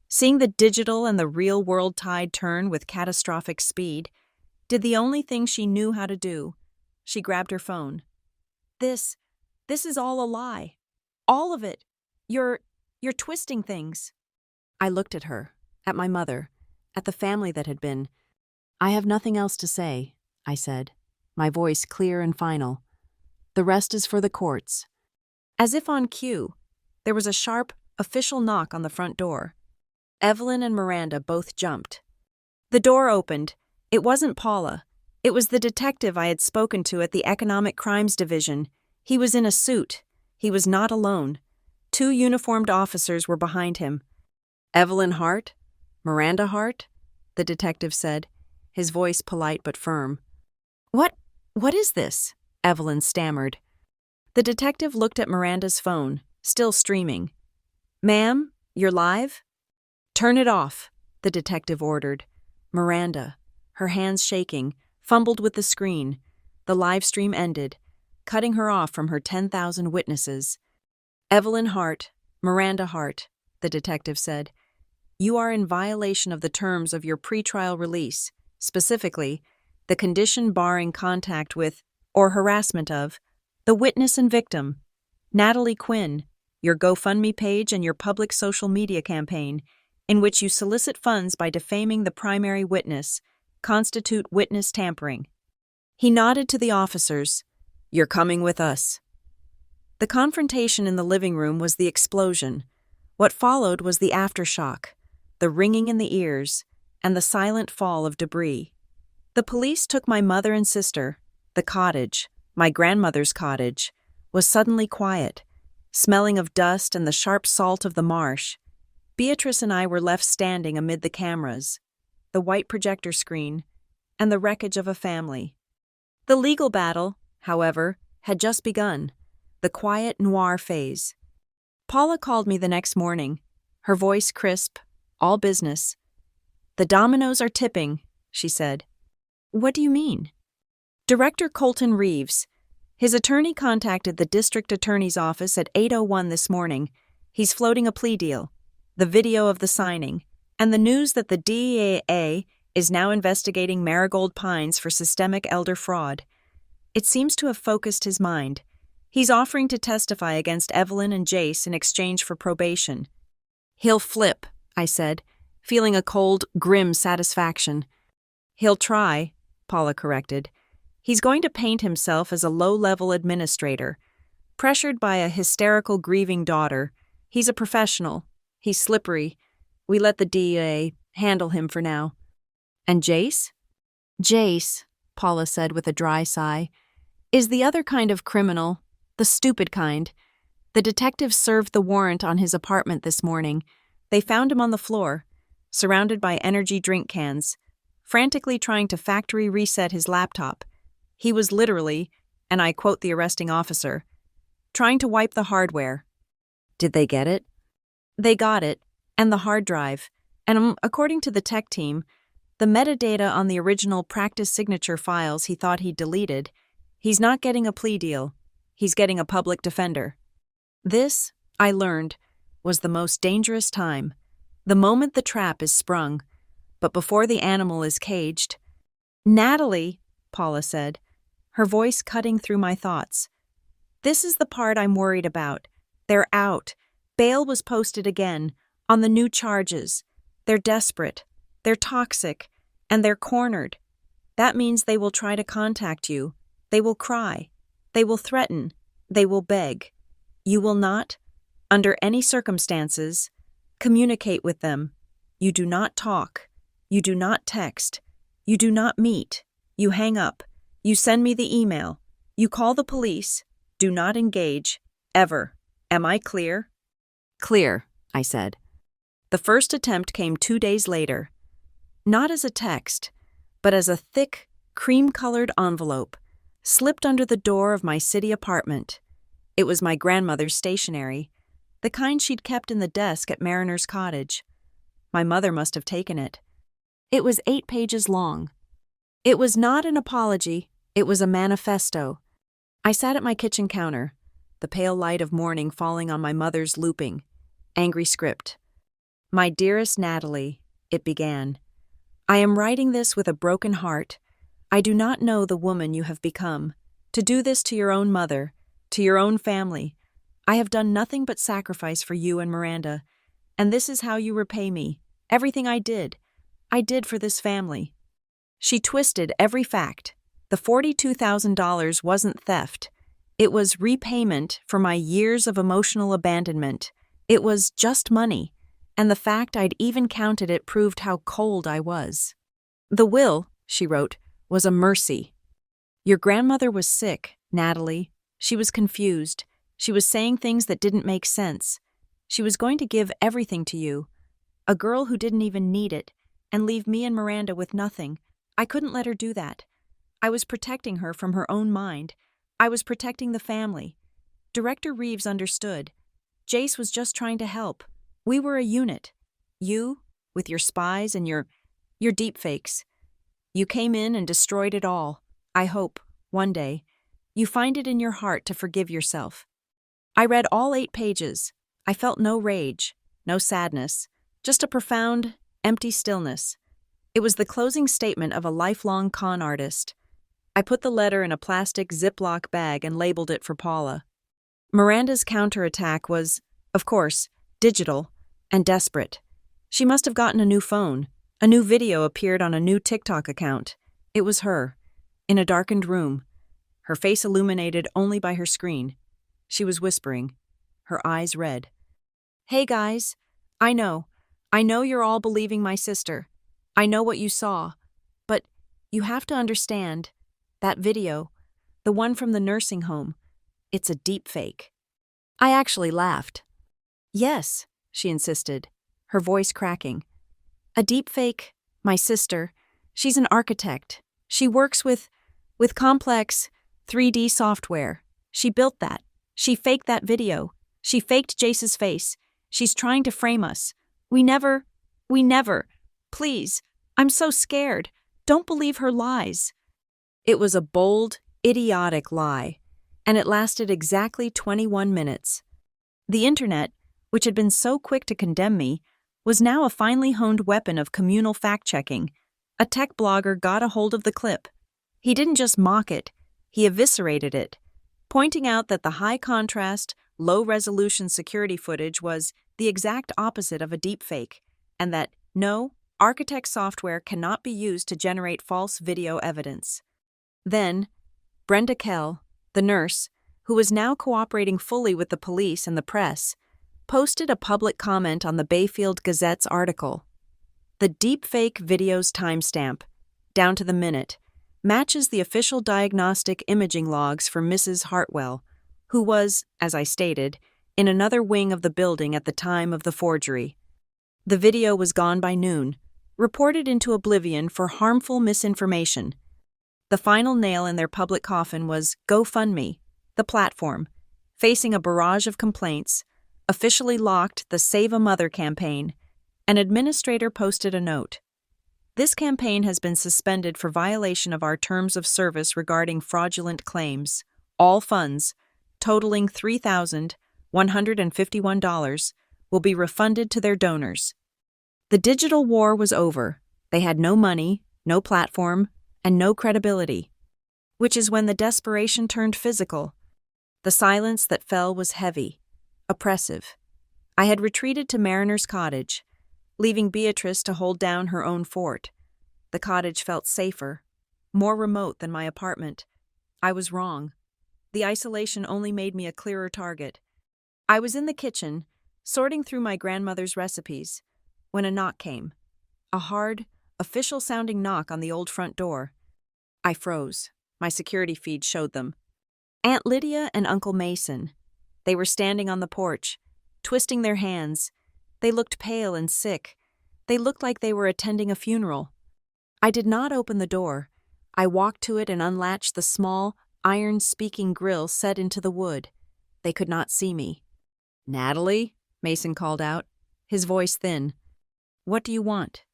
seeing the digital and the real-world tide turn with catastrophic speed, did the only thing she knew how to do. She grabbed her phone. This is all a lie. All of it. You're twisting things. I looked at her, at my mother, at the family that had been. I have nothing else to say, I said, my voice clear and final. The rest is for the courts. As if on cue, there was a sharp, official knock on the front door. Evelyn and Miranda both jumped. The door opened. It wasn't Paula. It was the detective I had spoken to at the Economic Crimes Division. He was in a suit. He was not alone. 2 uniformed officers were behind him. Evelyn Hart? Miranda Hart? The detective said, his voice polite but firm. What is this? Evelyn stammered. The detective looked at Miranda's phone, still streaming. Ma'am, you're live? Turn it off, the detective ordered. Miranda, her hands shaking, fumbled with the screen. The live stream ended, cutting her off from her 10,000 witnesses. Evelyn Hart, Miranda Hart, the detective said, you are in violation of the terms of your pretrial release, specifically, the condition barring contact with, or harassment of, the witness and victim, Natalie Quinn, your GoFundMe page and your public social media campaign, in which you solicit funds by defaming the primary witness, constitute witness tampering. He nodded to the officers. You're coming with us. The confrontation in the living room was the explosion. What followed was the aftershock, the ringing in the ears, and the silent fall of debris. The police took my mother and sister. The cottage, my grandmother's cottage, was suddenly quiet, smelling of dust and the sharp salt of the marsh. Beatrice and I were left standing amid the cameras, the white projector screen, and the wreckage of a family. The legal battle, however, had just begun, the quiet noir phase. Paula called me the next morning, her voice crisp, all business. "The dominoes are tipping," she said. "What do you mean?" "Director Colton Reeves. His attorney contacted the district attorney's office at 8:01 this morning. He's floating a plea deal, the video of the signing, and the news that the DEA is now investigating Marigold Pines for systemic elder fraud. It seems to have focused his mind. He's offering to testify against Evelyn and Jace in exchange for probation." "He'll flip," I said, feeling a cold, grim satisfaction. "He'll try," Paula corrected. "He's going to paint himself as a low-level administrator. Pressured by a hysterical, grieving daughter. He's a professional. He's slippery. We let the DEA handle him for now." "And Jace?" "Jace," Paula said with a dry sigh, "is the other kind of criminal, the stupid kind. The detectives served the warrant on his apartment this morning. They found him on the floor, surrounded by energy drink cans, frantically trying to factory reset his laptop. He was literally, and I quote the arresting officer, trying to wipe the hardware." "Did they get it?" "They got it, and the hard drive, and according to the tech team, the metadata on the original practice signature files he thought he'd deleted. He's not getting a plea deal. He's getting a public defender." This, I learned, was the most dangerous time, the moment the trap is sprung, but before the animal is caged. "Natalie," Paula said, her voice cutting through my thoughts. "This is the part I'm worried about. They're out. Bail was posted again, on the new charges. They're desperate. They're toxic. And they're cornered. That means they will try to contact you. They will cry. They will threaten. They will beg. You will not, under any circumstances, communicate with them. You do not talk. You do not text. You do not meet. You hang up. You send me the email. You call the police. Do not engage. Ever. Am I clear?" "Clear," I said. The first attempt came 2 days later. Not as a text, but as a thick, cream-colored envelope, slipped under the door of my city apartment. It was my grandmother's stationery, the kind she'd kept in the desk at Mariner's cottage. My mother must have taken it. It was 8 pages long. It was not an apology, it was a manifesto. I sat at my kitchen counter, the pale light of morning falling on my mother's looping, angry script. "My dearest Natalie," it began, "I am writing this with a broken heart. I do not know the woman you have become. To do this to your own mother, to your own family. I have done nothing but sacrifice for you and Miranda, and this is how you repay me. Everything I did for this family." She twisted every fact. The $42,000 wasn't theft. It was repayment for my years of emotional abandonment. It was just money, and the fact I'd even counted it proved how cold I was. "The will," she wrote, "was a mercy. Your grandmother was sick, Natalie. She was confused. She was saying things that didn't make sense. She was going to give everything to you, a girl who didn't even need it, and leave me and Miranda with nothing. I couldn't let her do that. I was protecting her from her own mind. I was protecting the family. Director Reeves understood. Jace was just trying to help. We were a unit. You, with your spies and your deepfakes. You came in and destroyed it all. I hope, one day, you find it in your heart to forgive yourself." I read all 8 pages. I felt no rage, no sadness, just a profound, empty stillness. It was the closing statement of a lifelong con artist. I put the letter in a plastic Ziploc bag and labeled it for Paula. Miranda's counterattack was, of course, digital and desperate. She must have gotten a new phone. A new video appeared on a new TikTok account. It was her, in a darkened room, her face illuminated only by her screen. She was whispering, her eyes red. "Hey guys, I know you're all believing my sister. I know what you saw, but you have to understand, that video, the one from the nursing home, it's a deep fake. I actually laughed. Yes, she insisted, her voice cracking. A deep fake, my sister, she's an architect. She works with complex 3D software. She built that. She faked that video. She faked Jace's face. She's trying to frame us. We never, please, I'm so scared. Don't believe her lies. It was a bold, idiotic lie, and it lasted exactly 21 minutes. The internet, which had been so quick to condemn me, was now a finely honed weapon of communal fact-checking. A tech blogger got a hold of the clip. He didn't just mock it, he eviscerated it, pointing out that the high-contrast, low-resolution security footage was the exact opposite of a deepfake, and that, no, architect software cannot be used to generate false video evidence. Then, Brenda Kell, the nurse, who was now cooperating fully with the police and the press, posted a public comment on the Bayfield Gazette's article. The deepfake video's timestamp, down to the minute, matches the official diagnostic imaging logs for Mrs. Hartwell, who was, as I stated, in another wing of the building at the time of the forgery. The video was gone by noon, reported into oblivion for harmful misinformation. The final nail in their public coffin was GoFundMe, the platform, facing a barrage of complaints, officially locked the Save a Mother campaign. An administrator posted a note. This campaign has been suspended for violation of our terms of service regarding fraudulent claims. All funds, totaling $3,151, will be refunded to their donors. The digital war was over. They had no money, no platform, and no credibility. Which is when the desperation turned physical. The silence that fell was heavy, oppressive. I had retreated to Mariner's cottage, leaving Beatrice to hold down her own fort. The cottage felt safer, more remote than my apartment. I was wrong. The isolation only made me a clearer target. I was in the kitchen, sorting through my grandmother's recipes, when a knock came. A hard, official-sounding knock on the old front door. I froze. My security feed showed them. Aunt Lydia and Uncle Mason. They were standing on the porch, twisting their hands. They looked pale and sick. They looked like they were attending a funeral. I did not open the door. I walked to it and unlatched the small, iron-speaking grill set into the wood. They could not see me. "Natalie?" Mason called out, his voice thin. "What do you want?"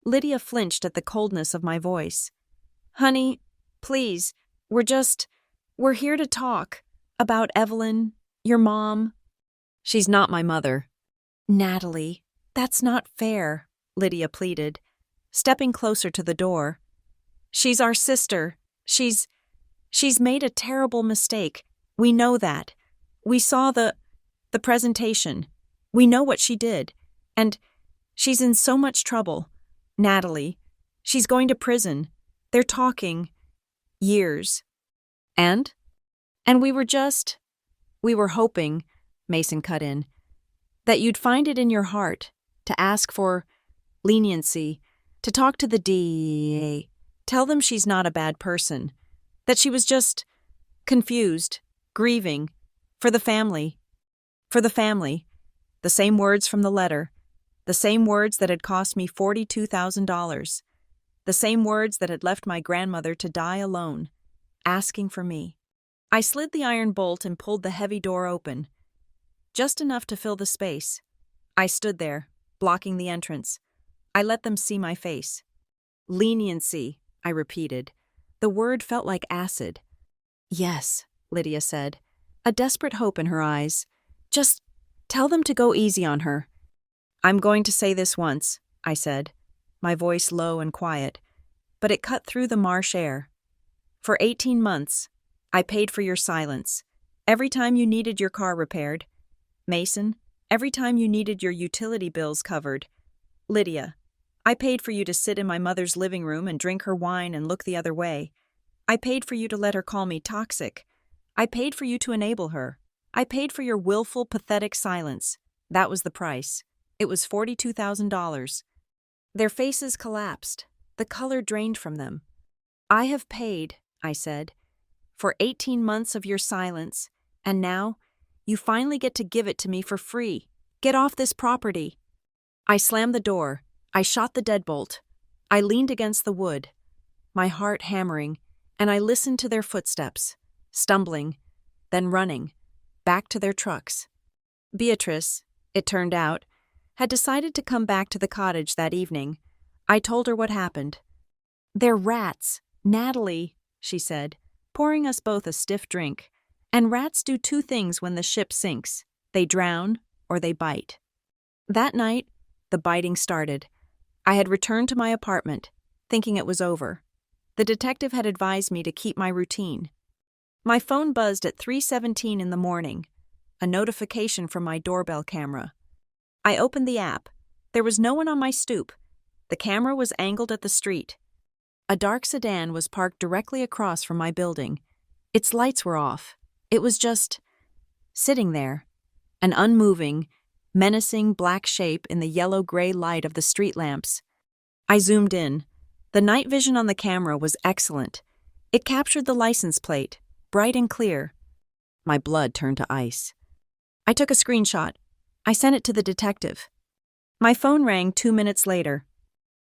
Lydia flinched at the coldness of my voice. "Honey, please, we're here to talk. About Evelyn, your mom." "She's not my mother." "Natalie, that's not fair," Lydia pleaded, stepping closer to the door. "She's our sister. She's made a terrible mistake. We know that. We saw the presentation. We know what she did. And she's in so much trouble. Natalie, she's going to prison. They're talking. Years." And we were hoping," Mason cut in, "that you'd find it in your heart to ask for leniency, to talk to the DEA, tell them she's not a bad person, that she was just confused, grieving, for the family. The same words from the letter, the same words that had cost me $42,000, the same words that had left my grandmother to die alone, asking for me." I slid the iron bolt and pulled the heavy door open, just enough to fill the space. I stood there, blocking the entrance. I let them see my face. "Leniency," I repeated. The word felt like acid. "Yes," Lydia said, a desperate hope in her eyes. "Just tell them to go easy on her." "I'm going to say this once," I said, my voice low and quiet, but it cut through the marsh air. "For 18 months, I paid for your silence. Every time you needed your car repaired. Mason, every time you needed your utility bills covered. Lydia, I paid for you to sit in my mother's living room and drink her wine and look the other way. I paid for you to let her call me toxic. I paid for you to enable her. I paid for your willful, pathetic silence. That was the price. It was $42,000. Their faces collapsed. The color drained from them. "I have paid," I said, "for 18 months of your silence, and now you finally get to give it to me for free. Get off this property." I slammed the door. I shot the deadbolt. I leaned against the wood, my heart hammering, and I listened to their footsteps, stumbling, then running, back to their trucks. Beatrice, it turned out, had decided to come back to the cottage that evening. I told her what happened. "They're rats, Natalie," she said, pouring us both a stiff drink. "And rats do two things when the ship sinks. They drown or they bite." That night, the biting started. I had returned to my apartment, thinking it was over. The detective had advised me to keep my routine. My phone buzzed at 3:17 in the morning, a notification from my doorbell camera. I opened the app. There was no one on my stoop. The camera was angled at the street. A dark sedan was parked directly across from my building. Its lights were off. It was just sitting there, an unmoving, menacing black shape in the yellow-gray light of the street lamps. I zoomed in. The night vision on the camera was excellent. It captured the license plate, bright and clear. My blood turned to ice. I took a screenshot. I sent it to the detective. My phone rang 2 minutes later.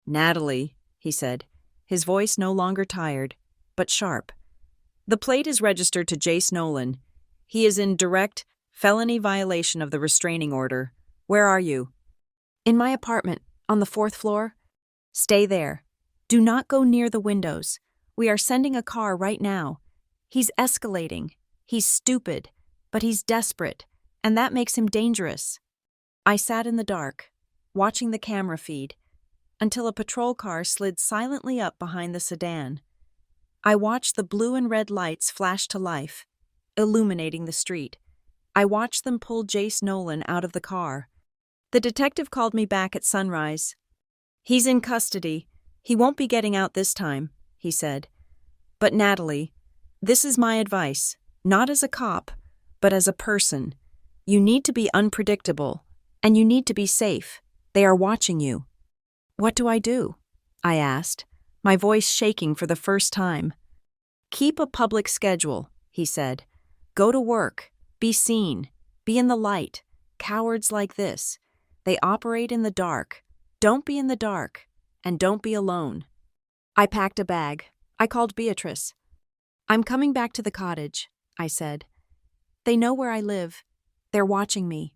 "Natalie," he said, his voice no longer tired, but sharp. "The plate is registered to Jace Nolan. He is in direct felony violation of the restraining order. Where are you?" "In my apartment, on the 4th floor." "Stay there. Do not go near the windows. We are sending a car right now. He's escalating. He's stupid, but he's desperate, and that makes him dangerous." I sat in the dark, watching the camera feed, until a patrol car slid silently up behind the sedan. I watched the blue and red lights flash to life, illuminating the street. I watched them pull Jace Nolan out of the car. The detective called me back at sunrise. "He's in custody. He won't be getting out this time," he said. "But Natalie, this is my advice, not as a cop, but as a person. You need to be unpredictable, and you need to be safe. They are watching you." "What do I do?" I asked, my voice shaking for the first time. "Keep a public schedule," he said. "Go to work. Be seen. Be in the light. Cowards like this. They operate in the dark. Don't be in the dark. And don't be alone." I packed a bag. I called Beatrice. "I'm coming back to the cottage," I said. "They know where I live. They're watching me."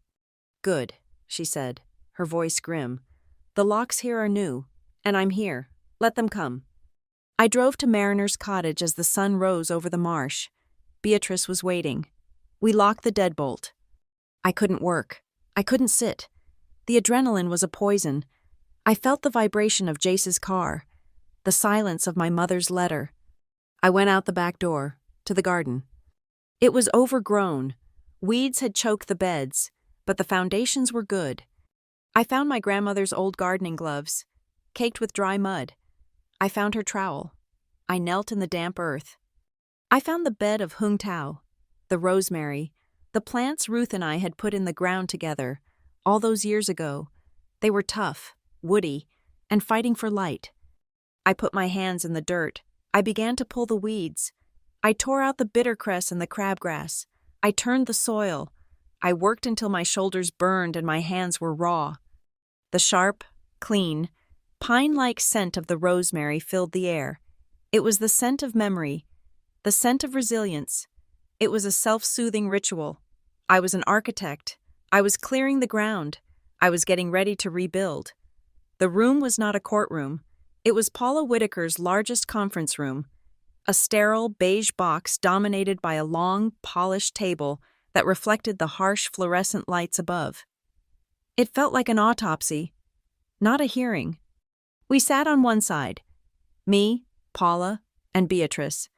"Good," she said, her voice grim. "The locks here are new, and I'm here. Let them come." I drove to Mariner's cottage as the sun rose over the marsh. Beatrice was waiting. We locked the deadbolt. I couldn't work. I couldn't sit. The adrenaline was a poison. I felt the vibration of Jace's car, the silence of my mother's letter. I went out the back door, to the garden. It was overgrown. Weeds had choked the beds, but the foundations were good. I found my grandmother's old gardening gloves, caked with dry mud. I found her trowel. I knelt in the damp earth. I found the bed of hung tao, the rosemary, the plants Ruth and I had put in the ground together, all those years ago. They were tough, woody, and fighting for light. I put my hands in the dirt. I began to pull the weeds. I tore out the bittercress and the crabgrass. I turned the soil. I worked until my shoulders burned and my hands were raw. The sharp, clean, pine-like scent of the rosemary filled the air. It was the scent of memory, the scent of resilience. It was a self-soothing ritual. I was an architect. I was clearing the ground. I was getting ready to rebuild. The room was not a courtroom. It was Paula Whitaker's largest conference room, a sterile beige box dominated by a long, polished table that reflected the harsh fluorescent lights above. It felt like an autopsy, not a hearing. We sat on one side, me, Paula, and Beatrice.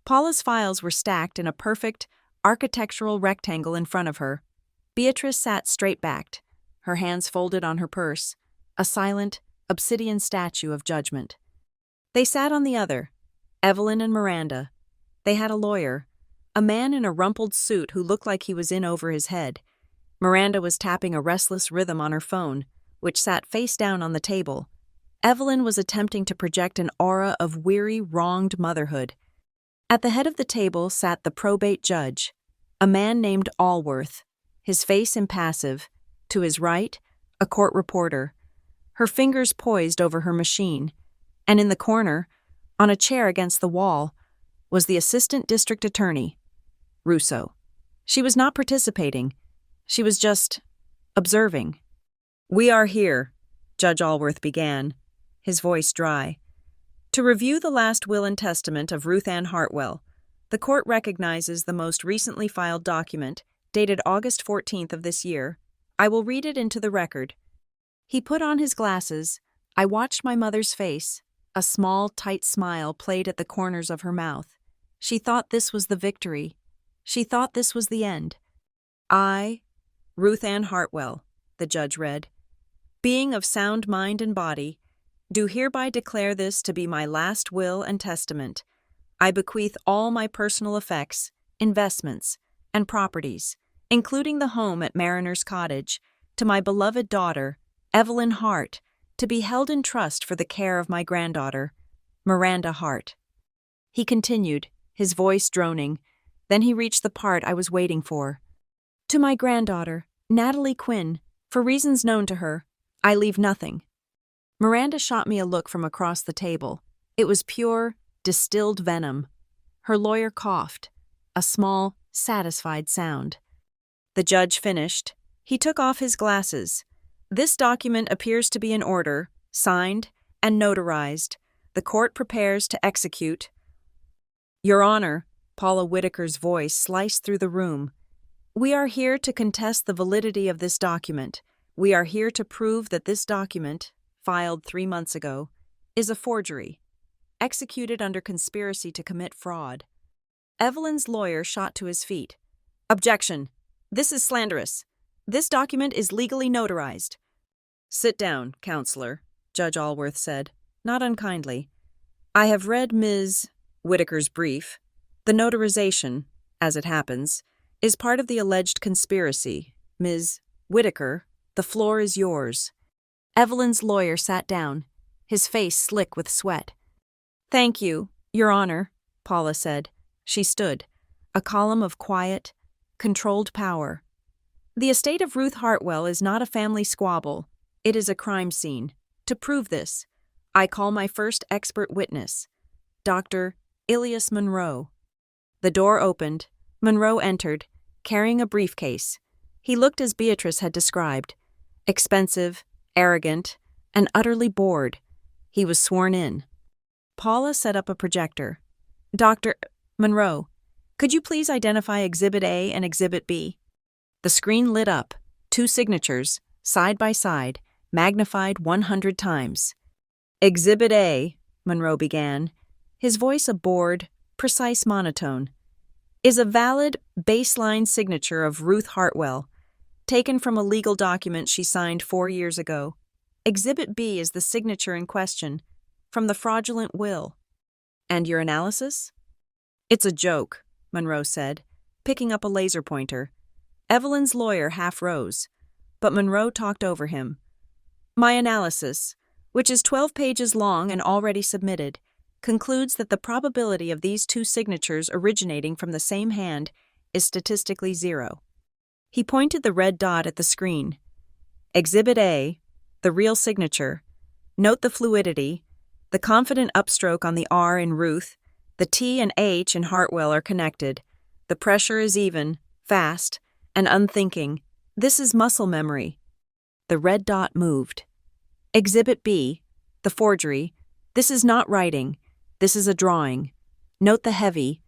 Paula's files were stacked in a perfect, architectural rectangle in front of her. Beatrice sat straight-backed, her hands folded on her purse, a silent, obsidian statue of judgment. They sat on the other, Evelyn and Miranda. They had a lawyer, a man in a rumpled suit who looked like he was in over his head. Miranda was tapping a restless rhythm on her phone, which sat face down on the table. Evelyn was attempting to project an aura of weary, wronged motherhood. At the head of the table sat the probate judge, a man named Allworth, his face impassive. To his right, a court reporter, her fingers poised over her machine, and in the corner, on a chair against the wall, was the assistant district attorney, Russo. She was not participating. She was just observing. "We are here," Judge Allworth began, his voice dry, "to review the last will and testament of Ruth Ann Hartwell. The court recognizes the most recently filed document, dated August 14th of this year. I will read it into the record." He put on his glasses. I watched my mother's face. A small, tight smile played at the corners of her mouth. She thought this was the victory. She thought this was the end. "I, Ruth Ann Hartwell," the judge read, "being of sound mind and body, do hereby declare this to be my last will and testament. I bequeath all my personal effects, investments, and properties, including the home at Mariner's Cottage, to my beloved daughter, Evelyn Hart, to be held in trust for the care of my granddaughter, Miranda Hart." He continued, his voice droning. Then he reached the part I was waiting for. "To my granddaughter, Natalie Quinn, for reasons known to her, I leave nothing." Miranda shot me a look from across the table. It was pure, distilled venom. Her lawyer coughed, a small, satisfied sound. The judge finished. He took off his glasses. "This document appears to be in order, signed, and notarized. The court prepares to execute." "Your Honor," Paula Whitaker's voice sliced through the room, "we are here to contest the validity of this document. We are here to prove that this document, filed 3 months ago, is a forgery, executed under conspiracy to commit fraud." Evelyn's lawyer shot to his feet. "Objection! This is slanderous. This document is legally notarized." "Sit down, counselor," Judge Allworth said, not unkindly. "I have read Ms. Whitaker's brief. The notarization, as it happens, is part of the alleged conspiracy. Ms. Whitaker, the floor is yours." Evelyn's lawyer sat down, his face slick with sweat. "Thank you, Your Honor," Paula said. She stood, a column of quiet, controlled power. "The estate of Ruth Hartwell is not a family squabble. It is a crime scene. To prove this, I call my first expert witness, Dr. Ilias Monroe." The door opened. Monroe entered, carrying a briefcase. He looked as Beatrice had described, expensive, arrogant, and utterly bored. He was sworn in. Paula set up a projector. "Dr. Monroe, could you please identify Exhibit A and Exhibit B?" The screen lit up, 2 signatures, side by side, magnified 100 times. "Exhibit A," Monroe began, his voice a bored, precise monotone, "is a valid, baseline signature of Ruth Hartwell, taken from a legal document she signed 4 years ago. Exhibit B is the signature in question, from the fraudulent will." "And your analysis?" "It's a joke," Monroe said, picking up a laser pointer. Evelyn's lawyer half rose, but Monroe talked over him. "My analysis, which is 12 pages long and already submitted, concludes that the probability of these 2 signatures originating from the same hand is statistically 0. He pointed the red dot at the screen. "Exhibit A, the real signature. Note the fluidity. The confident upstroke on the R in Ruth, the T and H in Hartwell are connected. The pressure is even, fast, and unthinking. This is muscle memory." The red dot moved. "Exhibit B, the forgery. This is not writing. This is a drawing. Note the heavy,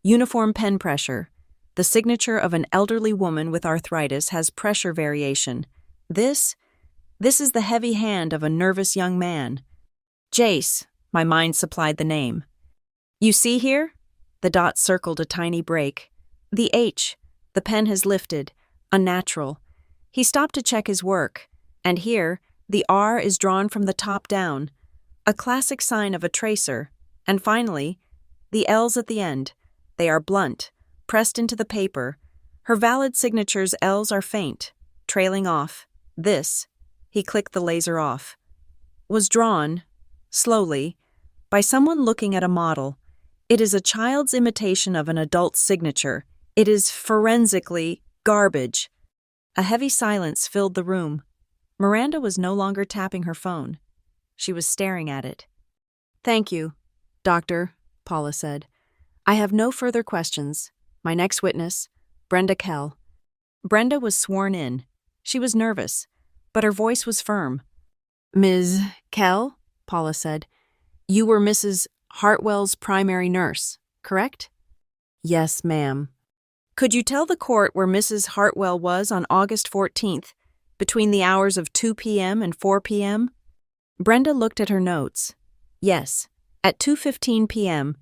uniform pen pressure. The signature of an elderly woman with arthritis has pressure variation. This is the heavy hand of a nervous young man. Jace," my mind supplied the name. "You see here?" The dot circled a tiny break. "The H, the pen has lifted, unnatural." He stopped to check his work, and here, the R is drawn from the top down, a classic sign of a tracer. And finally, the L's at the end. They are blunt, pressed into the paper. Her valid signature's L's are faint, trailing off. This, he clicked the laser off. was drawn, slowly, by someone looking at a model. It is a child's imitation of an adult's signature. It is forensically garbage. A heavy silence filled the room. Miranda was no longer tapping her phone. She was staring at it. "Thank you, Doctor," Paula said. "I have no further questions. My next witness, Brenda Kell." Brenda was sworn in. She was nervous, but her voice was firm. "Ms. Kell," Paula said, "you were Mrs. Hartwell's primary nurse, correct?" "Yes, ma'am." "Could you tell the court where Mrs. Hartwell was on August 14th, between the hours of 2 p.m. and 4 p.m.? Brenda looked at her notes. Yes, at 2:15 p.m.,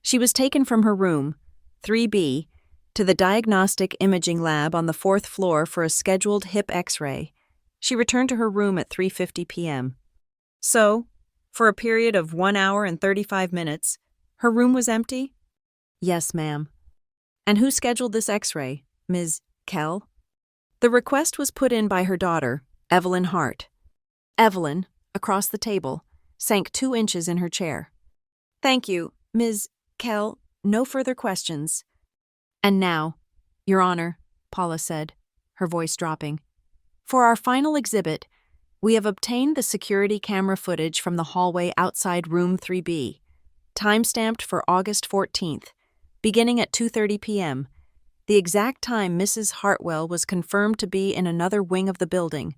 she was taken from her room, 3B, to the diagnostic imaging lab on the 4th floor for a scheduled hip X-ray. She returned to her room at 3:50 p.m. So, for a period of 1 hour and 35 minutes, her room was empty? Yes, ma'am. And who scheduled this X-ray, Ms. Kell? The request was put in by her daughter, Evelyn Hart. Evelyn, across the table, sank 2 inches in her chair. "Thank you, Ms. Kell. No further questions." "And now, Your Honor," Paula said, her voice dropping, "for our final exhibit, we have obtained the security camera footage from the hallway outside room 3B, time-stamped for August 14th, beginning at 2:30 p.m., the exact time Mrs. Hartwell was confirmed to be in another wing of the building."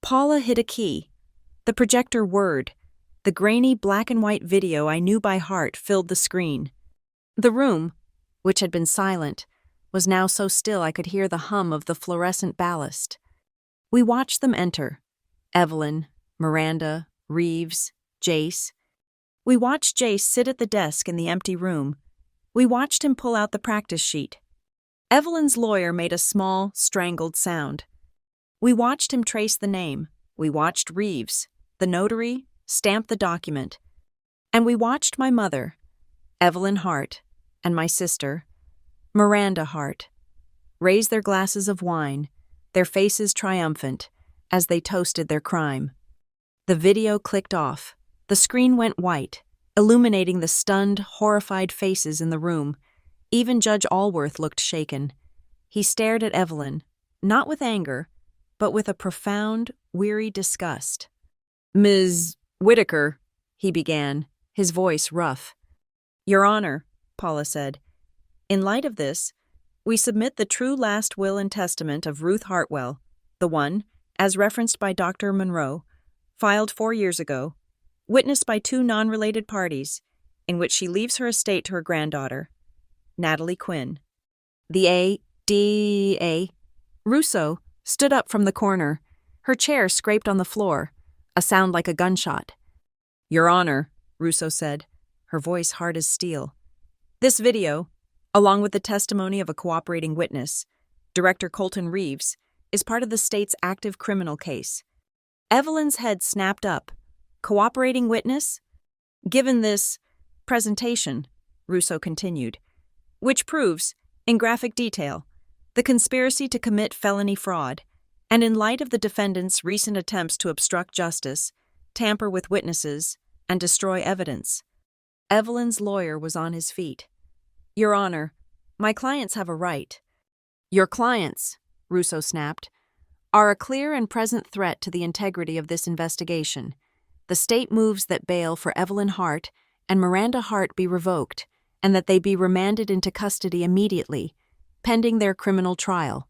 Paula hit a key. The projector whirred. The grainy black-and-white video I knew by heart filled the screen. The room, which had been silent, was now so still I could hear the hum of the fluorescent ballast. We watched them enter. Evelyn, Miranda, Reeves, Jace. We watched Jace sit at the desk in the empty room. We watched him pull out the practice sheet. Evelyn's lawyer made a small, strangled sound. We watched him trace the name. We watched Reeves, the notary, stamp the document. And we watched my mother, Evelyn Hart, and my sister, Miranda Hart, raise their glasses of wine, their faces triumphant, as they toasted their crime. The video clicked off. The screen went white, illuminating the stunned, horrified faces in the room. Even Judge Allworth looked shaken. He stared at Evelyn, not with anger, but with a profound, weary disgust. "Ms. Whitaker," he began, his voice rough. "Your Honor," Paula said, "in light of this, we submit the true last will and testament of Ruth Hartwell, the one, as referenced by Dr. Monroe, filed 4 years ago, witnessed by 2 non-related parties, in which she leaves her estate to her granddaughter, Natalie Quinn." The A.D.A. Russo stood up from the corner. Her chair scraped on the floor, a sound like a gunshot. "Your Honor," Russo said, her voice hard as steel. "This video, along with the testimony of a cooperating witness, Director Colton Reeves, is part of the state's active criminal case." Evelyn's head snapped up. "Cooperating witness?" "Given this presentation," Russo continued, "which proves, in graphic detail, the conspiracy to commit felony fraud, and in light of the defendant's recent attempts to obstruct justice, tamper with witnesses, and destroy evidence." Evelyn's lawyer was on his feet. "Your Honor, my clients have a right." "Your clients," Russo snapped, "are a clear and present threat to the integrity of this investigation. The state moves that bail for Evelyn Hart and Miranda Hart be revoked, and that they be remanded into custody immediately, pending their criminal trial."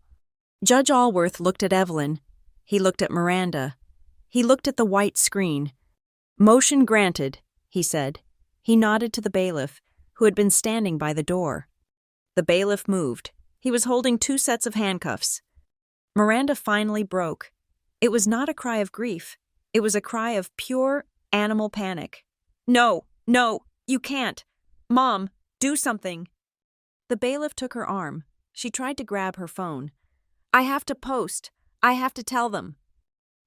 Judge Allworth looked at Evelyn. He looked at Miranda. He looked at the white screen. "Motion granted," he said. He nodded to the bailiff, who had been standing by the door. The bailiff moved. He was holding 2 sets of handcuffs. Miranda finally broke. It was not a cry of grief. It was a cry of pure animal panic. "No, no, you can't. Mom, do something." The bailiff took her arm. She tried to grab her phone. "I have to post. I have to tell them."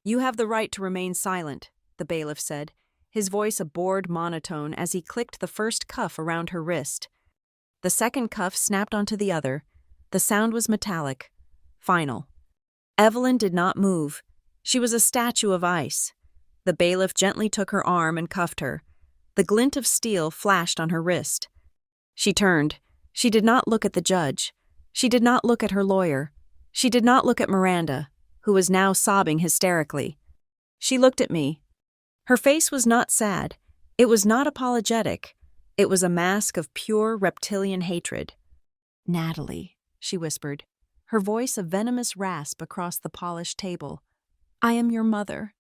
"You have the right to remain silent," the bailiff said, his voice a bored monotone as he clicked the first cuff around her wrist. The second cuff snapped onto the other. The sound was metallic, final. Evelyn did not move. She was a statue of ice. the bailiff gently took her arm and cuffed her. The glint of steel flashed on her wrist. She turned. She did not look at the judge. She did not look at her lawyer. She did not look at Miranda, who was now sobbing hysterically. She looked at me. Her face was not sad. It was not apologetic. It was a mask of pure reptilian hatred. "Natalie," she whispered, her voice a venomous rasp across the polished table. "I am your mother."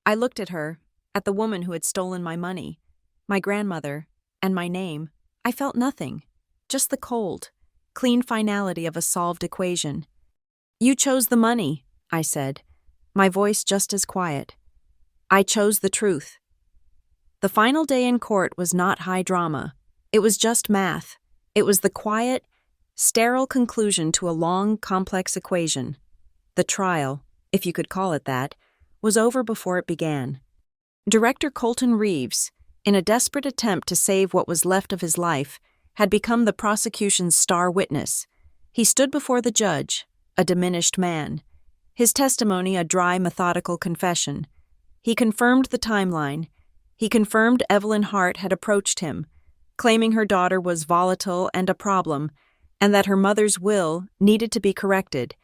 I looked at her, at the woman who had stolen my money, my grandmother, and my name. I felt nothing, just the cold, clean finality of a solved equation. "You chose the money," I said, my voice just as quiet. "I chose the truth." The final day in court was not high drama. It was just math. It was the quiet, sterile conclusion to a long, complex equation. The trial, if you could call it that, was over before it began. Director Colton Reeves, in a desperate attempt to save what was left of his life, had become the prosecution's star witness. He stood before the judge, a diminished man. His testimony a dry, methodical confession. He confirmed the timeline. He confirmed Evelyn Hart had approached him, claiming her daughter was volatile and a problem, and that her mother's will needed to be corrected.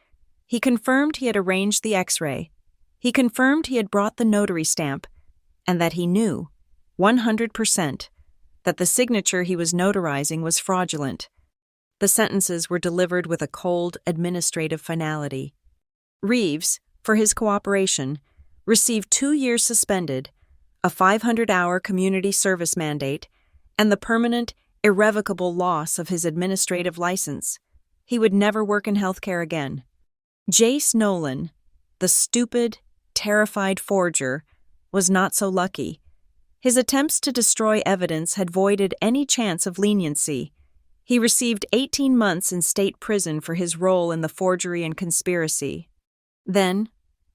He confirmed he had arranged the X-ray. He confirmed he had brought the notary stamp, and that he knew, 100%, that the signature he was notarizing was fraudulent. The sentences were delivered with a cold, administrative finality. Reeves, for his cooperation, received 2 years suspended, a 500-hour community service mandate, and the permanent, irrevocable loss of his administrative license. He would never work in healthcare again. Jace Nolan, the stupid, terrified forger, was not so lucky. His attempts to destroy evidence had voided any chance of leniency. He received 18 months in state prison for his role in the forgery and conspiracy. Then,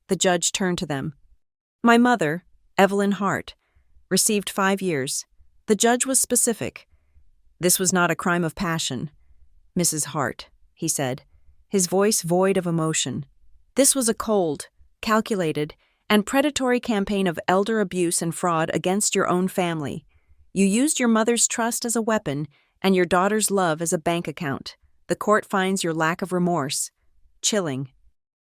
the judge turned to them. My mother, Evelyn Hart, received 5 years. The judge was specific. This was not a crime of passion. Mrs. Hart, he said, his voice void of emotion. This was a cold, calculated, and predatory campaign of elder abuse and fraud against your own family. You used your mother's trust as a weapon and your daughter's love as a bank account. The court finds your lack of remorse chilling.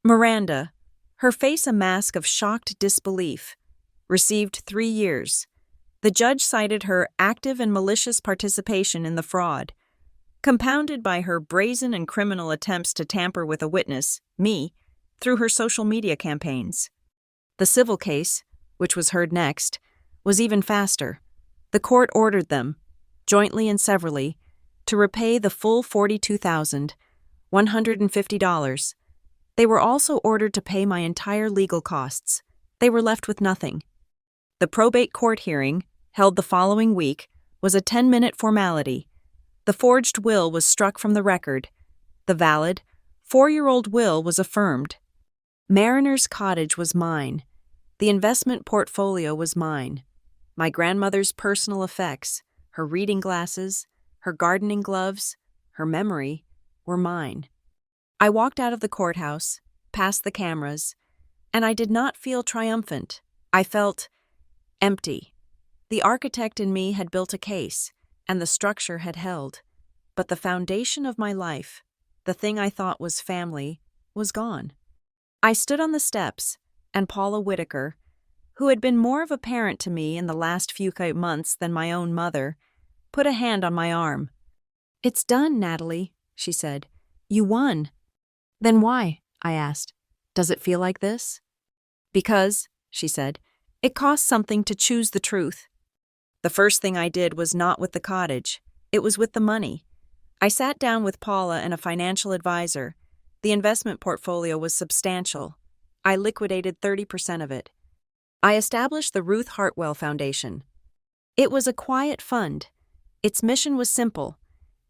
Miranda, her face a mask of shocked disbelief, received 3 years. The judge cited her active and malicious participation in the fraud, compounded by her brazen and criminal attempts to tamper with a witness, me, through her social media campaigns. The civil case, which was heard next, was even faster. The court ordered them, jointly and severally, to repay the full $42,150. They were also ordered to pay my entire legal costs. They were left with nothing. The probate court hearing, held the following week, was a 10-minute formality. The forged will was struck from the record. The valid, 4-year-old will was affirmed. Mariner's cottage was mine. The investment portfolio was mine. My grandmother's personal effects, her reading glasses, her gardening gloves, her memory, were mine. I walked out of the courthouse, past the cameras, and I did not feel triumphant. I felt empty. The architect in me had built a case, and the structure had held. But the foundation of my life, the thing I thought was family, was gone. I stood on the steps, and Paula Whitaker, who had been more of a parent to me in the last few months than my own mother, put a hand on my arm. "It's done, Natalie," she said. "You won." "Then why?" I asked. "Does it feel like this?" "Because," she said, "it costs something to choose the truth." The first thing I did was not with the cottage. It was with the money. I sat down with Paula and a financial advisor. The investment portfolio was substantial. I liquidated 30% of it. I established the Ruth Hartwell Foundation. It was a quiet fund. Its mission was simple.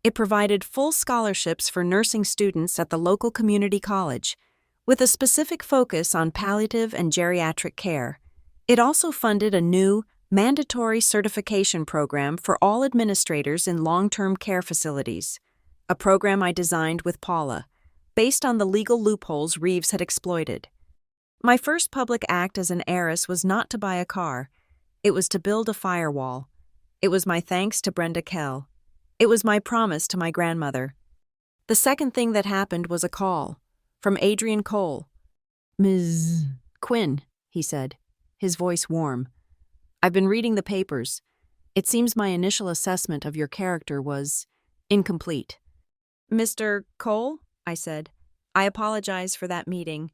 It provided full scholarships for nursing students at the local community college, with a specific focus on palliative and geriatric care. It also funded a new, mandatory certification program for all administrators in long-term care facilities, a program I designed with Paula, based on the legal loopholes Reeves had exploited. My first public act as an heiress was not to buy a car. It was to build a firewall. It was my thanks to Brenda Kell. It was my promise to my grandmother. The second thing that happened was a call from Adrian Cole. "Ms. Quinn," he said, his voice warm. "I've been reading the papers. It seems my initial assessment of your character was incomplete." "Mr. Cole?" I said. "I apologize for that meeting."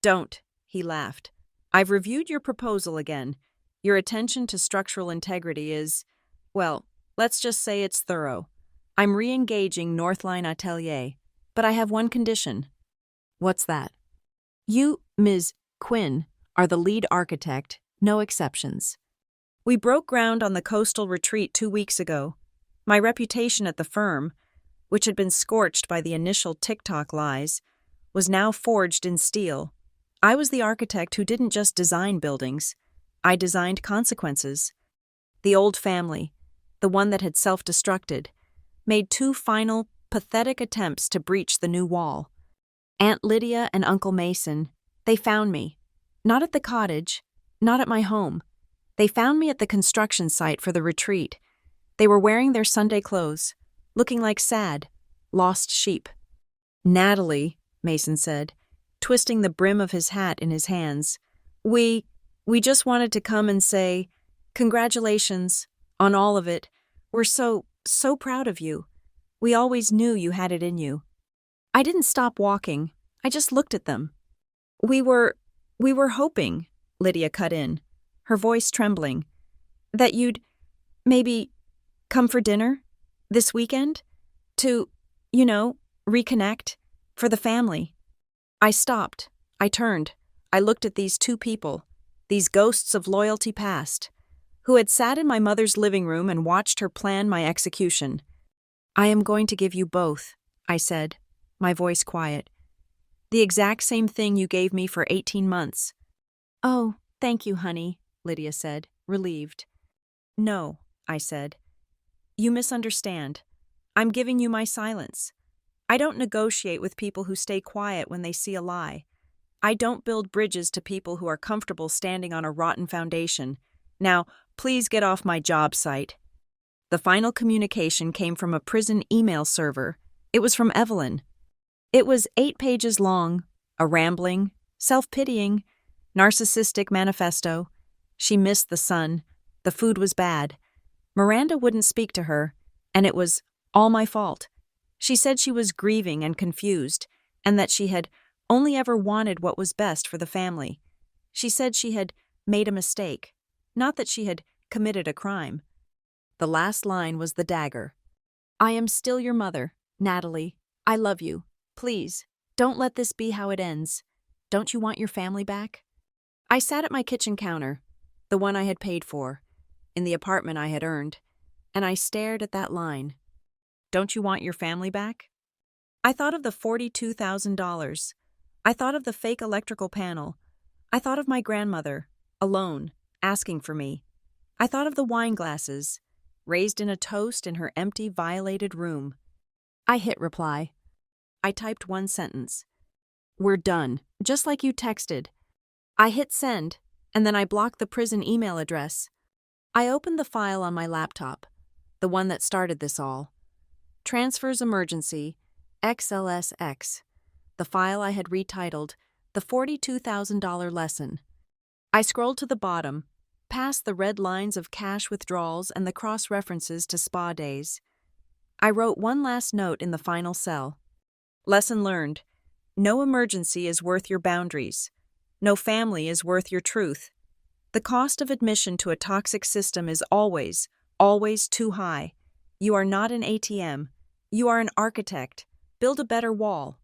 "Don't," he laughed. "I've reviewed your proposal again. Your attention to structural integrity is, well, let's just say it's thorough. I'm re-engaging Northline Atelier, but I have one condition." "What's that?" "You, Ms. Quinn, are the lead architect, no exceptions. We broke ground on the coastal retreat 2 weeks ago. My reputation at the firm, which had been scorched by the initial TikTok lies, was now forged in steel. I was the architect who didn't just design buildings. I designed consequences. The old family, the one that had self-destructed, made 2 final, pathetic attempts to breach the new wall. Aunt Lydia and Uncle Mason, they found me. Not at the cottage, not at my home. They found me at the construction site for the retreat. They were wearing their Sunday clothes, looking like sad, lost sheep. "Natalie," Mason said, twisting the brim of his hat in his hands, we just wanted to come and say, congratulations on all of it. We're so proud of you. We always knew you had it in you." I didn't stop walking. I just looked at them. We were hoping," Lydia cut in, her voice trembling, "that you'd maybe come for dinner this weekend to, reconnect for the family." I stopped. I turned. I looked at these 2 people, these ghosts of loyalty past, who had sat in my mother's living room and watched her plan my execution. "I am going to give you both," I said, my voice quiet. "The exact same thing you gave me for 18 months. "Oh, thank you, honey," Lydia said, relieved. "No," I said. "You misunderstand. I'm giving you my silence. I don't negotiate with people who stay quiet when they see a lie. I don't build bridges to people who are comfortable standing on a rotten foundation. Now, please get off my job site." The final communication came from a prison email server. It was from Evelyn. It was 8 pages long, a rambling, self-pitying, narcissistic manifesto. She missed the sun. The food was bad. Miranda wouldn't speak to her, and it was all my fault. She said she was grieving and confused, and that she had only ever wanted what was best for the family. She said she had made a mistake, not that she had committed a crime. The last line was the dagger. "I am still your mother, Natalie. I love you. Please, don't let this be how it ends. Don't you want your family back?" I sat at my kitchen counter, the one I had paid for, in the apartment I had earned, and I stared at that line. "Don't you want your family back?" I thought of the $42,000. I thought of the fake electrical panel. I thought of my grandmother, alone, asking for me. I thought of the wine glasses, raised in a toast in her empty, violated room. I hit reply. I typed 1 sentence. "We're done, just like you texted." I hit send, and then I blocked the prison email address. I opened the file on my laptop, the one that started this all. Transfers Emergency, XLSX, the file I had retitled The $42,000 Lesson. I scrolled to the bottom, past the red lines of cash withdrawals and the cross-references to spa days. I wrote one last note in the final cell. Lesson learned. No emergency is worth your boundaries. No family is worth your truth. The cost of admission to a toxic system is always, always too high. You are not an ATM. You are an architect. Build a better wall.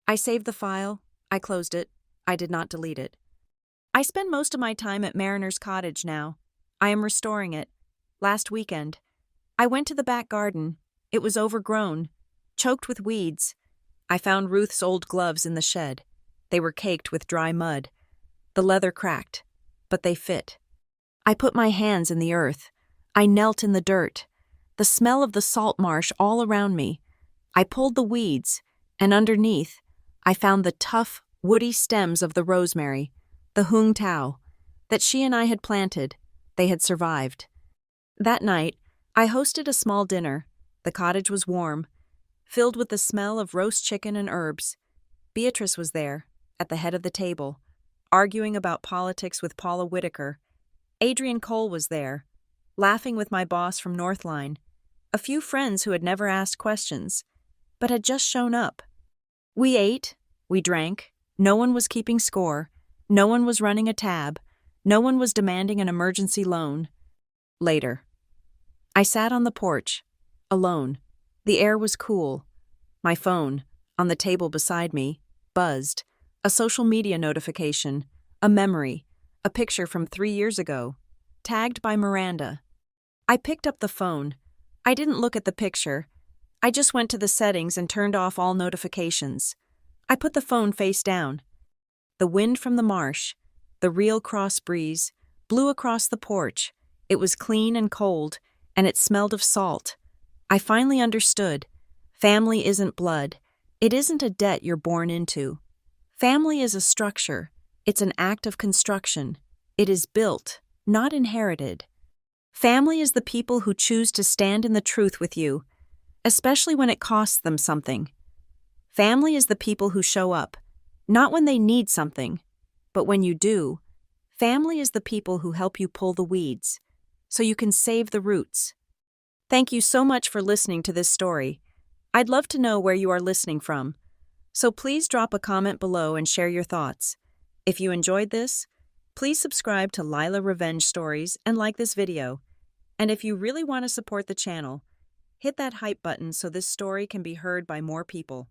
I saved the file. I closed it. I did not delete it. I spend most of my time at Mariner's Cottage now. I am restoring it. Last weekend, I went to the back garden. It was overgrown, choked with weeds. I found Ruth's old gloves in the shed. They were caked with dry mud. The leather cracked, but they fit. I put my hands in the earth. I knelt in the dirt. The smell of the salt marsh all around me. I pulled the weeds, and underneath, I found the tough, woody stems of the rosemary, the hung tao, that she and I had planted. They had survived. That night, I hosted a small dinner. The cottage was warm, filled with the smell of roast chicken and herbs. Beatrice was there, at the head of the table, arguing about politics with Paula Whitaker. Adrian Cole was there, laughing with my boss from Northline. A few friends who had never asked questions, but had just shown up. We ate, we drank, no one was keeping score, no one was running a tab, no one was demanding an emergency loan. Later. I sat on the porch, alone. The air was cool. My phone, on the table beside me, buzzed. A social media notification, a memory, a picture from 3 years ago, tagged by Miranda. I picked up the phone. I didn't look at the picture. I just went to the settings and turned off all notifications. I put the phone face down. The wind from the marsh, the real cross breeze, blew across the porch. It was clean and cold, and it smelled of salt. I finally understood. Family isn't blood. It isn't a debt you're born into. Family is a structure. It's an act of construction. It is built, not inherited. Family is the people who choose to stand in the truth with you, especially when it costs them something. Family is the people who show up, not when they need something, but when you do. Family is the people who help you pull the weeds, so you can save the roots. Thank you so much for listening to this story. I'd love to know where you are listening from, so please drop a comment below and share your thoughts. If you enjoyed this, please subscribe to Lila Revenge Stories and like this video. And if you really want to support the channel, hit that hype button so this story can be heard by more people.